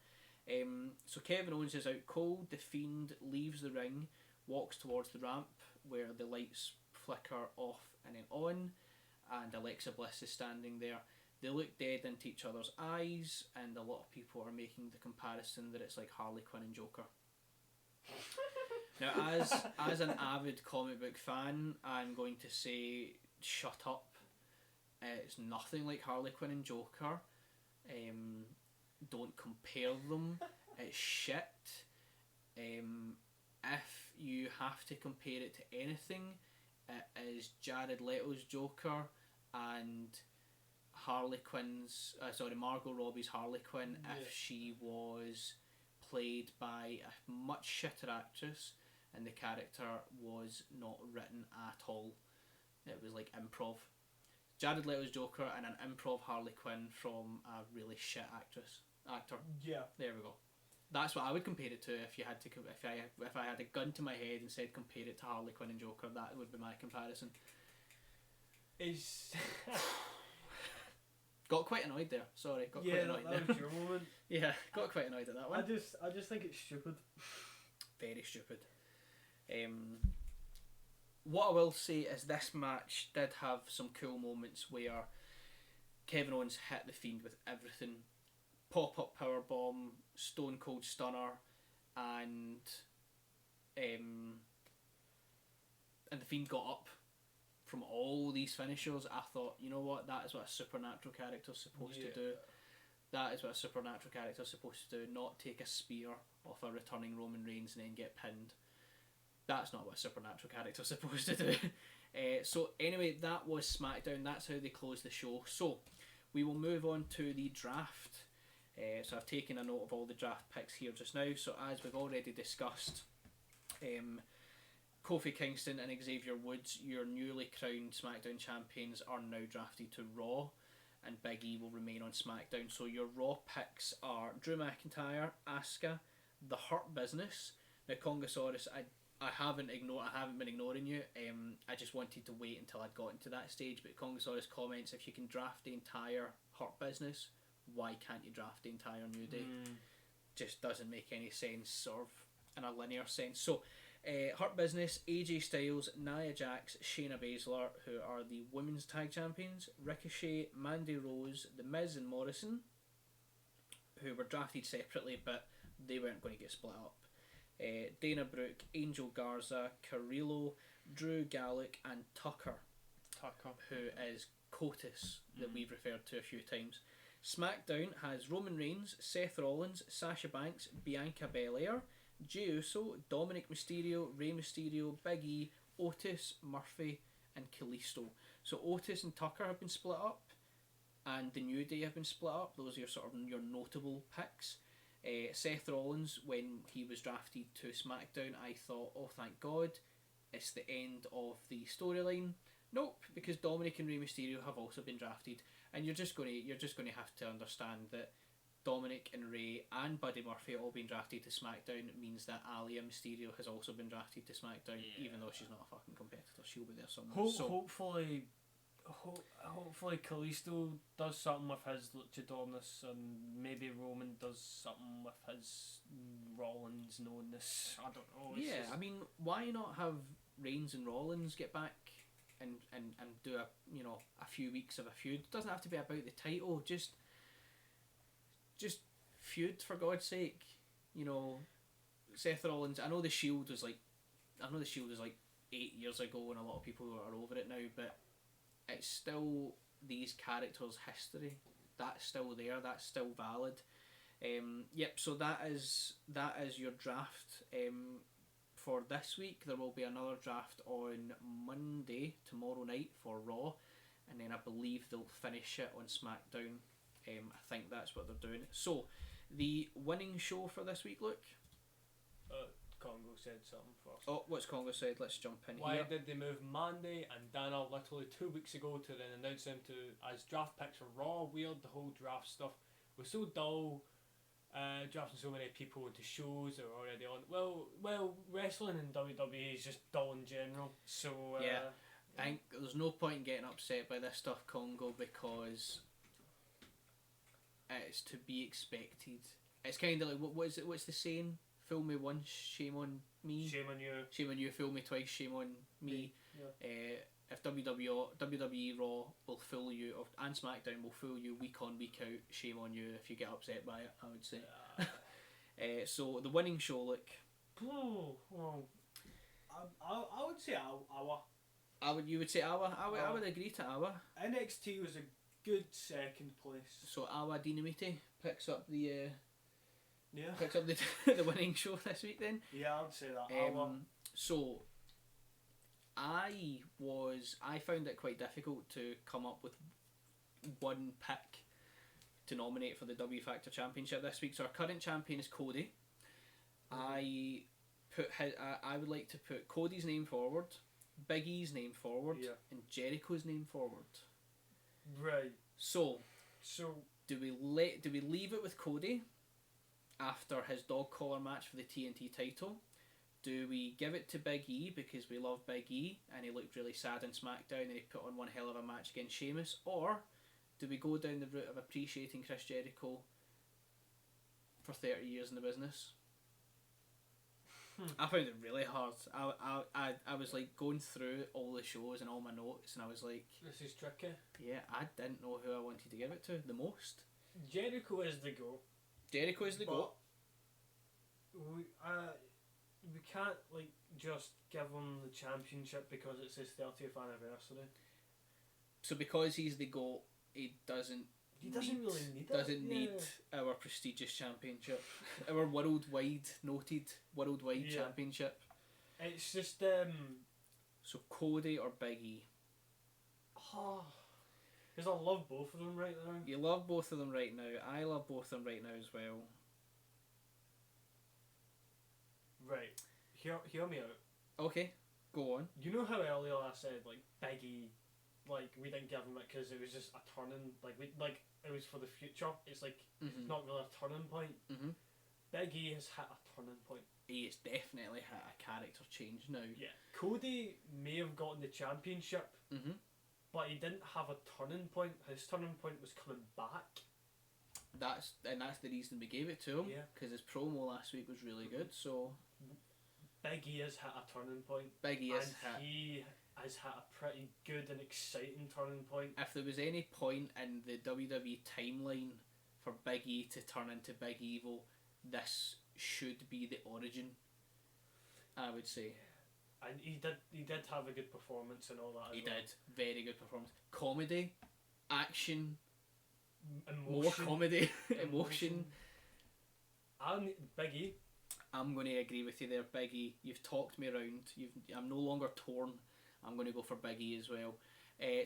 Speaker 1: So Kevin Owens is out cold. The Fiend leaves the ring, walks towards the ramp where the lights flicker off and then on, and Alexa Bliss is standing there. They look dead into each other's eyes, and a lot of people are making the comparison that it's like Harley Quinn and Joker. Now, as an avid comic book fan, I'm going to say, shut up. It's nothing like Harley Quinn and Joker. Don't compare them. It's shit. If you have to compare it to anything, it is Jared Leto's Joker and Margot Robbie's Harley Quinn, if she was played by a much shitter actress and the character was not written at all. It was like improv. Jared Leto's Joker and an improv Harley Quinn from a really shit actor.
Speaker 2: Yeah. There
Speaker 1: we go. That's what I would compare it to if you had to. If I had a gun to my head and said compare it to Harley Quinn and Joker, that would be my comparison. Got quite annoyed there. Sorry, got quite annoyed there.
Speaker 2: That was your moment.
Speaker 1: Yeah, got quite annoyed at that one.
Speaker 2: I just think it's stupid.
Speaker 1: Very stupid. What I will say is this match did have some cool moments where Kevin Owens hit the Fiend with everything. Pop-up powerbomb, Stone Cold Stunner, and the Fiend got up from all these finishers. I thought, you know what, that is what a supernatural character is supposed to do. That is what a supernatural character is supposed to do, not take a spear off a returning Roman Reigns and then get pinned. That's not what a supernatural character is supposed to do. So anyway, that was SmackDown. That's how they closed the show. So we will move on to the draft. So I've taken a note of all the draft picks here just now. So as we've already discussed, Kofi Kingston and Xavier Woods, your newly crowned SmackDown champions, are now drafted to Raw, and Big E will remain on SmackDown. So your Raw picks are Drew McIntyre, Asuka, The Hurt Business. Now Congosaurus, I haven't been ignoring you. I just wanted to wait until I'd gotten to that stage. But Congosaurus comments, if you can draft the entire Hurt Business, why can't you draft the entire New Day? Just doesn't make any sense, sort of in a linear sense. So, Hurt Business, AJ Styles, Nia Jax, Shayna Baszler, who are the Women's Tag Champions, Ricochet, Mandy Rose, The Miz and Morrison, who were drafted separately, but they weren't going to get split up. Dana Brooke, Angel Garza, Carrillo, Drew Gulak, and Tucker, who is Cotis, that we've referred to a few times. SmackDown has Roman Reigns, Seth Rollins, Sasha Banks, Bianca Belair, Jey Uso, Dominic Mysterio, Rey Mysterio, Big E, Otis, Murphy, and Kalisto. So Otis and Tucker have been split up, and the New Day have been split up. Those are your notable picks. Seth Rollins, when he was drafted to SmackDown, I thought, oh thank God, it's the end of the storyline. Nope, because Dominic and Rey Mysterio have also been drafted, and you're just going to have to understand that Dominic and Rey and Buddy Murphy all being drafted to SmackDown means that Alia Mysterio has also been drafted to SmackDown, even though she's not a fucking competitor. She'll be there somewhere.
Speaker 2: Hopefully, hopefully Kalisto does something with his luchadorness, and maybe Roman does something with his Rollins knownness. I don't know.
Speaker 1: Yeah, I mean, why not have Reigns and Rollins get back and do a few weeks of a feud? It doesn't have to be about the title. Just feud, for God's sake. Seth Rollins. I know the Shield was like 8 years ago, and a lot of people are over it now, but it's still these characters' history. That's still there. That's still valid. Yep. So that is your draft. For this week, there will be another draft on Monday, tomorrow night, for Raw, and then I believe they'll finish it on SmackDown. I think that's what they're doing. So, the winning show for this week, Luke?
Speaker 2: Congo said something first.
Speaker 1: Oh, what's Congo said? Let's jump in
Speaker 2: Why
Speaker 1: here.
Speaker 2: did they move Mandy and Dana literally 2 weeks ago to then announce them as draft picks for Raw? Weird, the whole draft stuff was so dull. Drafting so many people into shows that are already on. Well, wrestling in WWE is just dull in general. So
Speaker 1: Yeah. I think there's no point in getting upset by this stuff, Congo, because it's to be expected. It's kind of like what is it? What's the saying? Fool me once, shame on me.
Speaker 2: Shame on you.
Speaker 1: Shame on you. Fool me twice, shame on me.
Speaker 2: Yeah.
Speaker 1: If WWE Raw will fool you, and SmackDown will fool you week on, week out, shame on you if you get upset by it, I would say. So the winning show, look.
Speaker 2: I would say Awa.
Speaker 1: You would say Awa. I would agree to Awa.
Speaker 2: NXT was a good second place.
Speaker 1: So Awa Dinamite picks up the
Speaker 2: Yeah.
Speaker 1: picks up the the winning show this week then.
Speaker 2: Yeah, I'd say that. Awa.
Speaker 1: So I found it quite difficult to come up with one pick to nominate for the W Factor Championship this week. So our current champion is Cody. I would like to put Cody's name forward, Big E's name forward, and Jericho's name forward.
Speaker 2: Right.
Speaker 1: So
Speaker 2: So
Speaker 1: do we leave it with Cody after his dog collar match for the TNT title? Do we give it to Big E because we love Big E and he looked really sad on SmackDown and he put on one hell of a match against Sheamus? Or do we go down the route of appreciating Chris Jericho for 30 years in the business? I found it really hard. I was like going through all the shows and all my notes, and I was like,
Speaker 2: this is tricky.
Speaker 1: yeah, I didn't know who I wanted to give it to the most.
Speaker 2: Jericho is the GOAT.
Speaker 1: Jericho is the GOAT.
Speaker 2: We can't just give him the championship because it's his 30th anniversary.
Speaker 1: So because he's the GOAT, he doesn't
Speaker 2: really need
Speaker 1: need our prestigious championship, our noted worldwide
Speaker 2: Yeah.
Speaker 1: championship.
Speaker 2: It's just
Speaker 1: So Cody or Big E?
Speaker 2: because I love both of them right now.
Speaker 1: You love both of them right now. I love both of them right now as well.
Speaker 2: Right, hear me out.
Speaker 1: Okay, go on.
Speaker 2: You know how earlier I said Big E, we didn't give him it because it was just a turning, it was for the future. It's
Speaker 1: Mhm.
Speaker 2: not really a turning point.
Speaker 1: Mhm.
Speaker 2: Big E has hit a turning point.
Speaker 1: He has definitely hit a character change now.
Speaker 2: Yeah, Cody may have gotten the championship,
Speaker 1: Mhm.
Speaker 2: but he didn't have a turning point. His turning point was coming back.
Speaker 1: That's the reason we gave it to him.
Speaker 2: Yeah.
Speaker 1: Because his promo last week was really good. So
Speaker 2: Big E has hit a turning point.
Speaker 1: Big E has
Speaker 2: and
Speaker 1: hit.
Speaker 2: he has hit a pretty good and exciting turning point.
Speaker 1: If there was any point in the WWE timeline for Big E to turn into Big Evil, this should be the origin, I would say.
Speaker 2: And he did have a good performance and all that.
Speaker 1: He did. Very good performance. Comedy, action,
Speaker 2: Emotion.
Speaker 1: more comedy, emotion.
Speaker 2: Big E.
Speaker 1: I'm going to agree with you there, Big E. You've talked me around. I'm no longer torn. I'm going to go for Big E as well.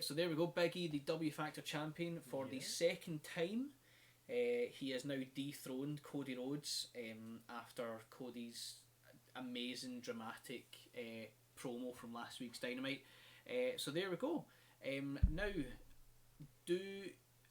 Speaker 1: So there we go. Big E, the W Factor champion for the second time. He has now dethroned Cody Rhodes after Cody's amazing dramatic promo from last week's Dynamite. So there we go.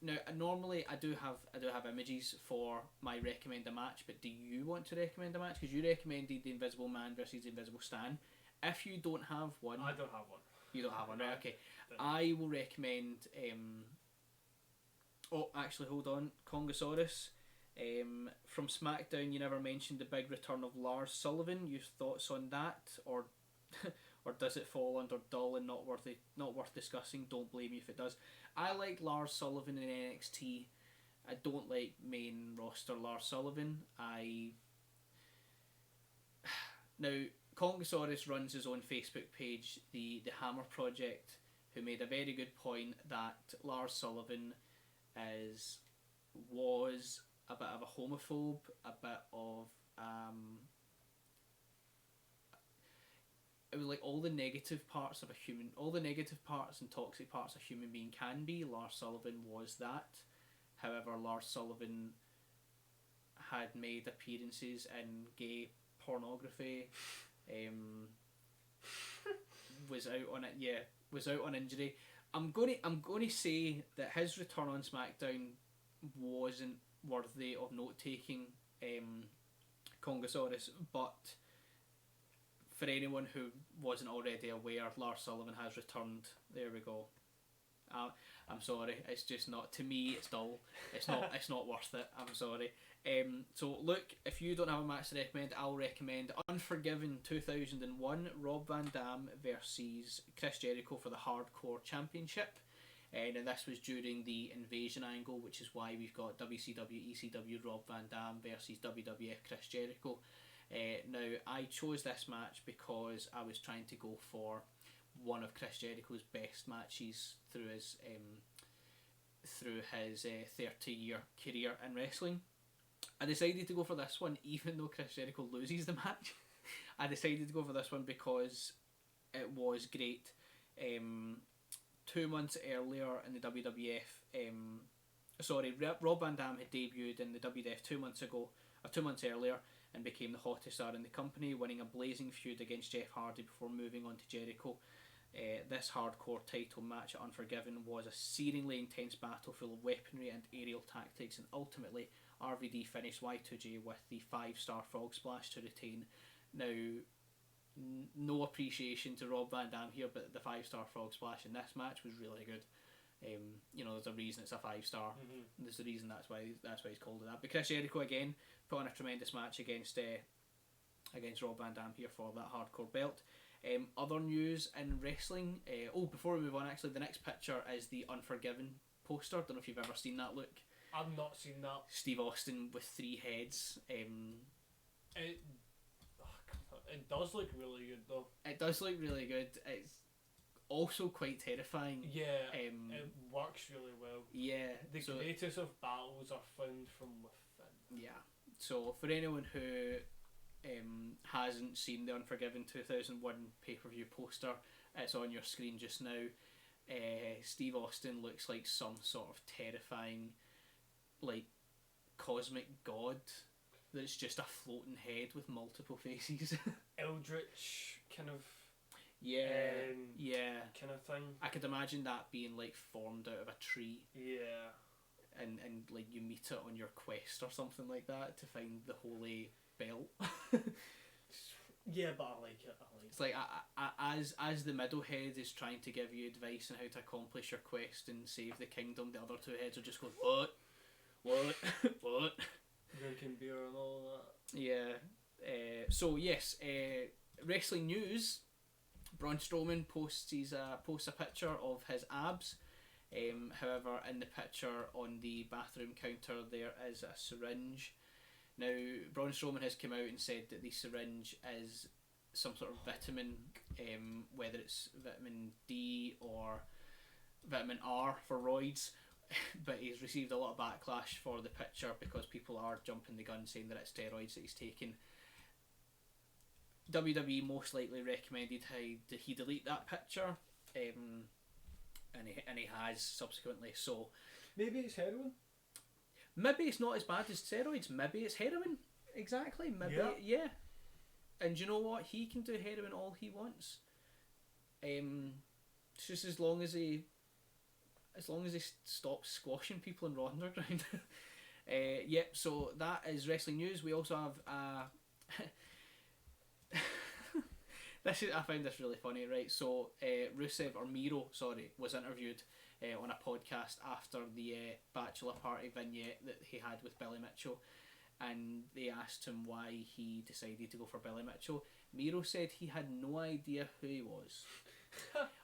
Speaker 1: Now normally I do have images for my recommend a match, but do you want to recommend a match? Because you recommended the Invisible Man versus the Invisible Stan. If you don't have one,
Speaker 2: I don't have one.
Speaker 1: You don't have one, right?
Speaker 2: No,
Speaker 1: Okay.
Speaker 2: don't.
Speaker 1: I will recommend. Oh, actually, hold on. Congosaurus. From SmackDown, you never mentioned the big return of Lars Sullivan. Your thoughts on that, or or does it fall under dull and not worth discussing? Don't blame me if it does. I like Lars Sullivan in NXT. I don't like main roster Lars Sullivan. Now, Congosaurus runs his own Facebook page, the Hammer Project, who made a very good point that Lars Sullivan was a bit of a homophobe, a bit of it was like all the negative parts and toxic parts a human being can be. Lars Sullivan was that. However, Lars Sullivan had made appearances in gay pornography. Was out on injury. I'm going to say that his return on SmackDown wasn't worthy of note taking. Congosaurus, but for anyone who wasn't already aware, Lars Sullivan has returned. There we go. I'm sorry, it's just not, to me it's dull. It's not worth it. I'm sorry. So look, if you don't have a match to recommend, I'll recommend Unforgiven 2001, Rob Van Dam versus Chris Jericho for the Hardcore Championship. And this was during the Invasion angle, which is why we've got WCW, ECW, Rob Van Dam versus WWF Chris Jericho. Now, I chose this match because I was trying to go for one of Chris Jericho's best matches through his 30-year career in wrestling. I decided to go for this one even though Chris Jericho loses the match. I decided to go for this one because it was great. 2 months earlier in the WWF, Rob Van Dam had debuted in the WWF 2 months earlier and became the hottest star in the company, winning a blazing feud against Jeff Hardy before moving on to Jericho. This hardcore title match at Unforgiven was a searingly intense battle full of weaponry and aerial tactics, and ultimately RVD finished Y2J with the 5-star frog splash to retain. Now, no appreciation to Rob Van Dam here, but the 5-star frog splash in this match was really good. There's a reason it's a 5-star.
Speaker 2: Mm-hmm.
Speaker 1: There's a reason that's why he's called it that. But Chris Jericho again put on a tremendous match against Rob Van Dam here for that hardcore belt. Other news in wrestling. Before we move on, actually, the next picture is the Unforgiven poster. Don't know if you've ever seen that look.
Speaker 2: I've not seen that.
Speaker 1: Steve Austin with 3 heads.
Speaker 2: It does look really good though.
Speaker 1: It does look really good. It's also quite terrifying.
Speaker 2: Yeah, it works really well.
Speaker 1: Yeah.
Speaker 2: The greatest of battles are found from within.
Speaker 1: Yeah. So for anyone who hasn't seen the Unforgiven 2001 pay-per-view poster, it's on your screen just now. Steve Austin looks like some sort of terrifying, like, cosmic god that's just a floating head with multiple faces.
Speaker 2: Eldritch kind of kind of thing.
Speaker 1: I could imagine that being like formed out of a tree.
Speaker 2: Yeah.
Speaker 1: And like you meet it on your quest or something like that to find the holy belt.
Speaker 2: Yeah, but I like it.
Speaker 1: It's like as the middle head is trying to give you advice on how to accomplish your quest and save the kingdom, the other 2 heads are just going, what?
Speaker 2: Drinking beer and all that.
Speaker 1: Yeah. So yes, wrestling news. Braun Strowman posts a picture of his abs. However, in the picture on the bathroom counter there is a syringe. Now, Braun Strowman has come out and said that the syringe is some sort of vitamin, whether it's vitamin D or vitamin R for roids. But he's received a lot of backlash for the picture because people are jumping the gun saying that it's steroids that he's taking. WWE most likely recommended he delete that picture, and he has subsequently. So
Speaker 2: maybe it's heroin.
Speaker 1: Maybe it's not as bad as steroids. Maybe it's heroin. Exactly. Maybe yeah. And you know what? He can do heroin all he wants. Just as long as he stops squashing people in Raw Underground. Yep, so that is wrestling news. We also have I found this really funny, right? So Rusev, or Miro, sorry, was interviewed on a podcast after the bachelor party vignette that he had with Billy Mitchell, and they asked him why he decided to go for Billy Mitchell. Miro said he had no idea who he was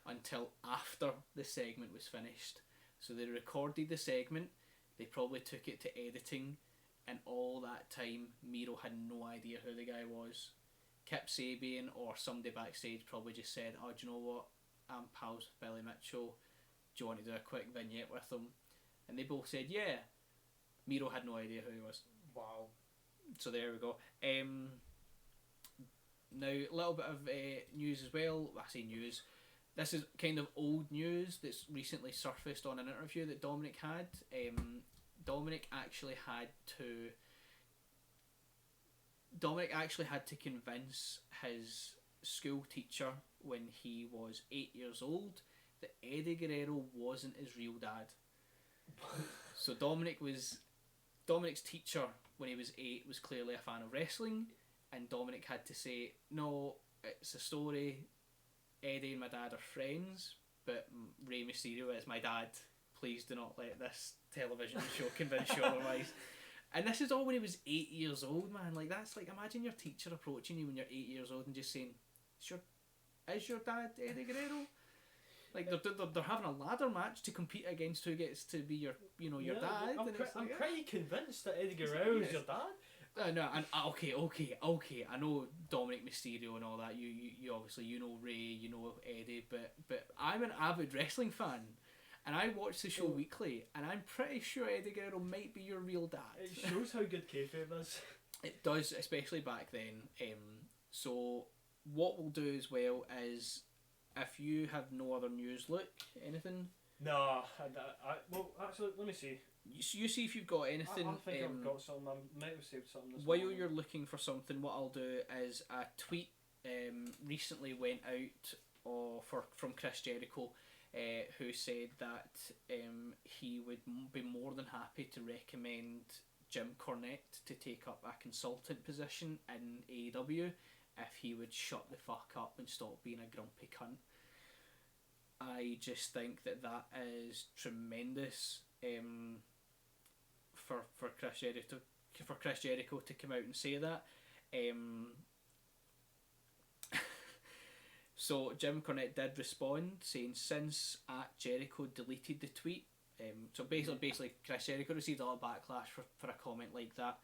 Speaker 1: until after the segment was finished. So they recorded the segment, they probably took it to editing, and all that time Miro had no idea who the guy was. Kip Sabian or somebody backstage probably just said, "Oh, do you know what? I'm pals with Billy Mitchell. Do you want to do a quick vignette with him?" And they both said, "Yeah." Miro had no idea who he was.
Speaker 2: Wow.
Speaker 1: So there we go. Now, a little bit of news as well. I say news. This is kind of old news that's recently surfaced on an interview that Dominic had. Dominic actually had to convince his school teacher when he was 8 years old that Eddie Guerrero wasn't his real dad. So Dominic's teacher when he was 8 was clearly a fan of wrestling, and Dominic had to say, "No, it's a story. Eddie and my dad are friends, but Rey Mysterio is my dad. Please do not let this television show convince you otherwise." And this is all when he was 8 years old, man. Like, that's like, imagine your teacher approaching you when you're 8 years old and just saying, "Is your dad Eddie Guerrero?" Like, they're having a ladder match to compete against who gets to be your dad.
Speaker 2: I'm pretty convinced that Eddie Guerrero is your dad.
Speaker 1: No, and okay. I know Dominic Mysterio and all that. You obviously know Ray, you know Eddie, but I'm an avid wrestling fan, and I watch the show weekly, and I'm pretty sure Eddie Guerrero might be your real dad.
Speaker 2: It shows how good kayfabe is.
Speaker 1: It does, especially back then. So what we'll do as well is, if you have no other news, look, anything?
Speaker 2: No, well, actually, let me see.
Speaker 1: You see if you've got anything.
Speaker 2: I think I've got something. I might have saved something this
Speaker 1: While
Speaker 2: morning.
Speaker 1: you're looking for something, what I'll do is a tweet recently went out from Chris Jericho, who said that he would be more than happy to recommend Jim Cornette to take up a consultant position in AEW if he would shut the fuck up and stop being a grumpy cunt. I just think that is tremendous for Chris Jericho to come out and say that. So Jim Cornette did respond, saying since @Jericho deleted the tweet. So basically Chris Jericho received a lot of backlash for a comment like that.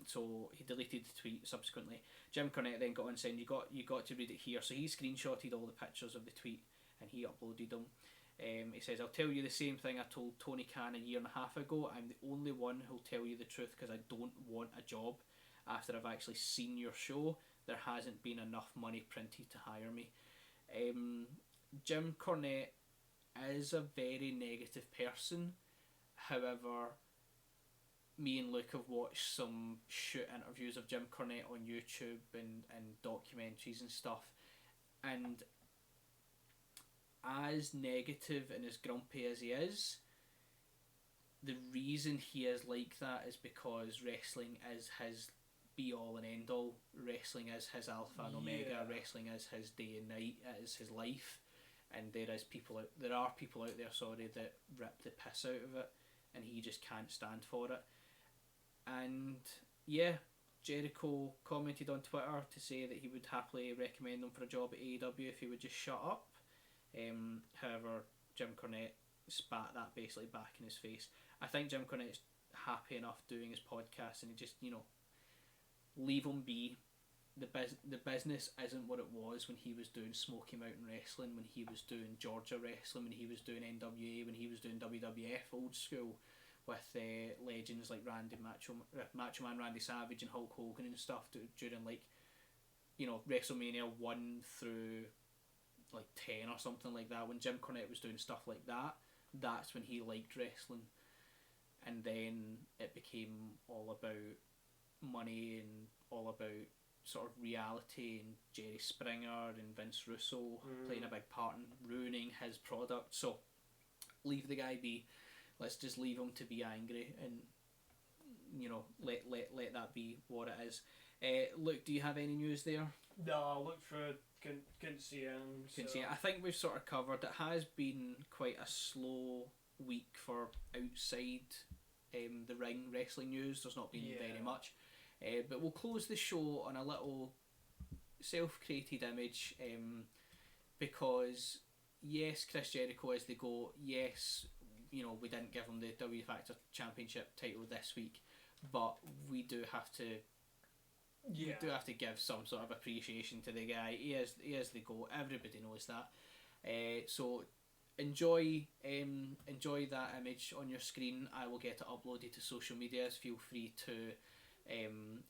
Speaker 1: So he deleted the tweet subsequently. Jim Cornette then got on saying, you got to read it here. So he screenshotted all the pictures of the tweet and he uploaded them. He says, "I'll tell you the same thing I told Tony Khan a year and a half ago. I'm the only one who'll tell you the truth because I don't want a job. After I've actually seen your show, there hasn't been enough money printed to hire me." Jim Cornette is a very negative person. However, me and Luke have watched some shoot interviews of Jim Cornette on YouTube and documentaries and stuff, and as negative and as grumpy as he is, the reason he is like that is because wrestling is his be all and end all. Wrestling is his alpha and omega. Wrestling is his day and night. It is his life, and there are people out there, that rip the piss out of it, and he just can't stand for it. And yeah, Jericho commented on Twitter to say that he would happily recommend him for a job at AEW if he would just shut up. However, Jim Cornette spat that basically back in his face. I think Jim Cornette's happy enough doing his podcast, and he just, leave him be. The business isn't what it was when he was doing Smoky Mountain Wrestling, when he was doing Georgia Wrestling, when he was doing NWA, when he was doing WWF old school with legends like Macho Man Randy Savage and Hulk Hogan and stuff during WrestleMania 1 through 10 or something like that. When Jim Cornette was doing stuff like that, that's when he liked wrestling. And then it became all about money and all about sort of reality, and Jerry Springer and Vince Russo playing a big part in ruining his product. So leave the guy be. Let's just leave him to be angry, and let that be what it is. Look, do you have any news there?
Speaker 2: No, I looked through couldn't see him.
Speaker 1: Couldn't see it. I think we've sort of covered. It has been quite a slow week for outside the ring wrestling news. There's not been very much, but we'll close the show on a little self-created image, because yes, Chris Jericho is the GOAT. Yes, we didn't give him the W Factor Championship title this week, but we do have to.
Speaker 2: Yeah.
Speaker 1: We do have to give some sort of appreciation to the guy. He is the GOAT. Everybody knows that. So enjoy that image on your screen. I will get it uploaded to social medias. Feel free to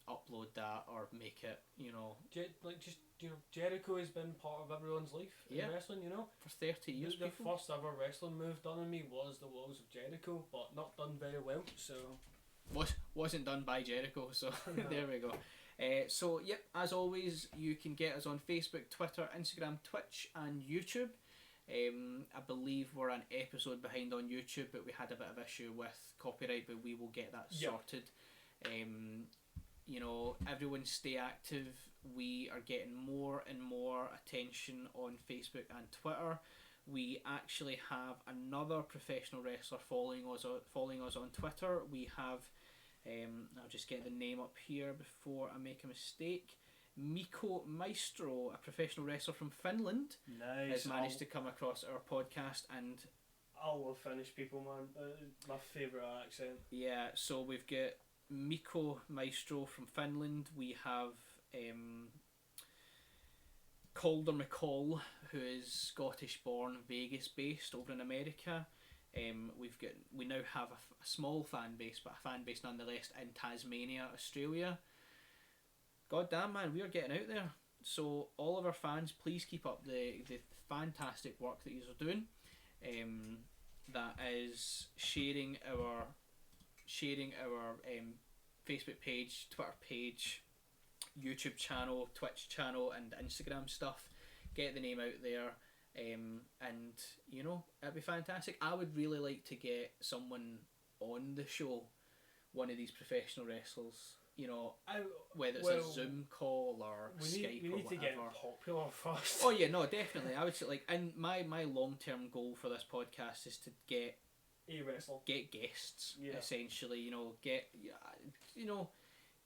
Speaker 1: upload that or make it.
Speaker 2: Jericho has been part of everyone's life in wrestling.
Speaker 1: For 30 years.
Speaker 2: The first ever wrestling move done on me was the Walls of Jericho, but not done very well. So
Speaker 1: wasn't done by Jericho. So there we go. So yep, as always, you can get us on Facebook, Twitter, Instagram, Twitch, and YouTube. I believe we're an episode behind on YouTube, but we had a bit of issue with copyright, but we will get that sorted. Everyone stay active. We are getting more and more attention on Facebook and Twitter. We actually have another professional wrestler following us on Twitter. We have, I'll just get the name up here before I make a mistake. Mikko Maestro, a professional wrestler from Finland, has managed to come across our podcast, and
Speaker 2: I love Finnish people, man. My favourite accent.
Speaker 1: Yeah, so we've got Mikko Maestro from Finland. We have Calder McCall, who is Scottish born, Vegas based over in America. We now have a small fan base, but a fan base nonetheless in Tasmania, Australia. God damn, man, we are getting out there. So all of our fans, please keep up the fantastic work that you are doing. That is sharing our Facebook page, Twitter page, YouTube channel, Twitch channel, and Instagram stuff. Get the name out there, and it'd be fantastic. I would really like to get someone on the show, one of these professional wrestlers. Whether it's a Zoom call or Skype or whatever.
Speaker 2: We need to get popular first.
Speaker 1: Oh yeah, no, definitely. I would say and my long term goal for this podcast is to get
Speaker 2: a wrestler,
Speaker 1: get guests, essentially.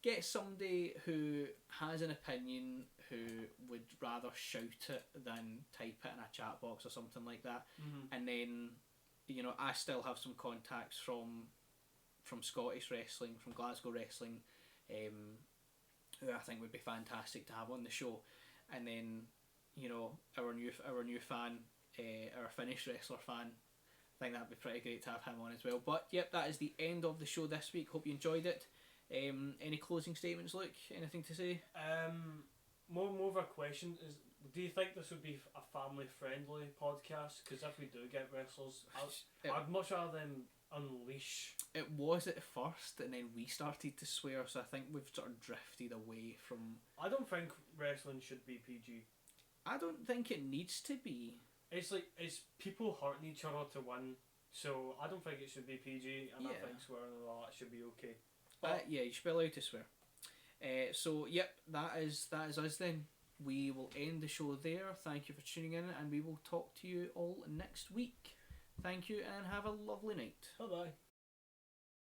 Speaker 1: Get somebody who has an opinion, who would rather shout it than type it in a chat box or something like that.
Speaker 2: Mm-hmm.
Speaker 1: And then, I still have some contacts from Scottish wrestling, from Glasgow wrestling, who I think would be fantastic to have on the show. And then, our new fan, our Finnish wrestler fan, I think that'd be pretty great to have him on as well. But yep, that is the end of the show this week. Hope you enjoyed it. Any closing statements, Luke? Anything to say?
Speaker 2: More of a question is: do you think this would be a family friendly podcast? Because if we do get wrestlers, I'd much rather them unleash.
Speaker 1: It was at first, and then we started to swear. So I think we've sort of drifted away from.
Speaker 2: I don't think wrestling should be PG.
Speaker 1: I don't think it needs to be.
Speaker 2: It's people hurting each other to win, so I don't think it should be PG, and I think swearing and all that should be okay.
Speaker 1: Yeah, you should be allowed to swear. So yep, that is us then. We will end the show there. Thank you for tuning in, and we will talk to you all next week. Thank you, and have a lovely night.
Speaker 2: Bye bye.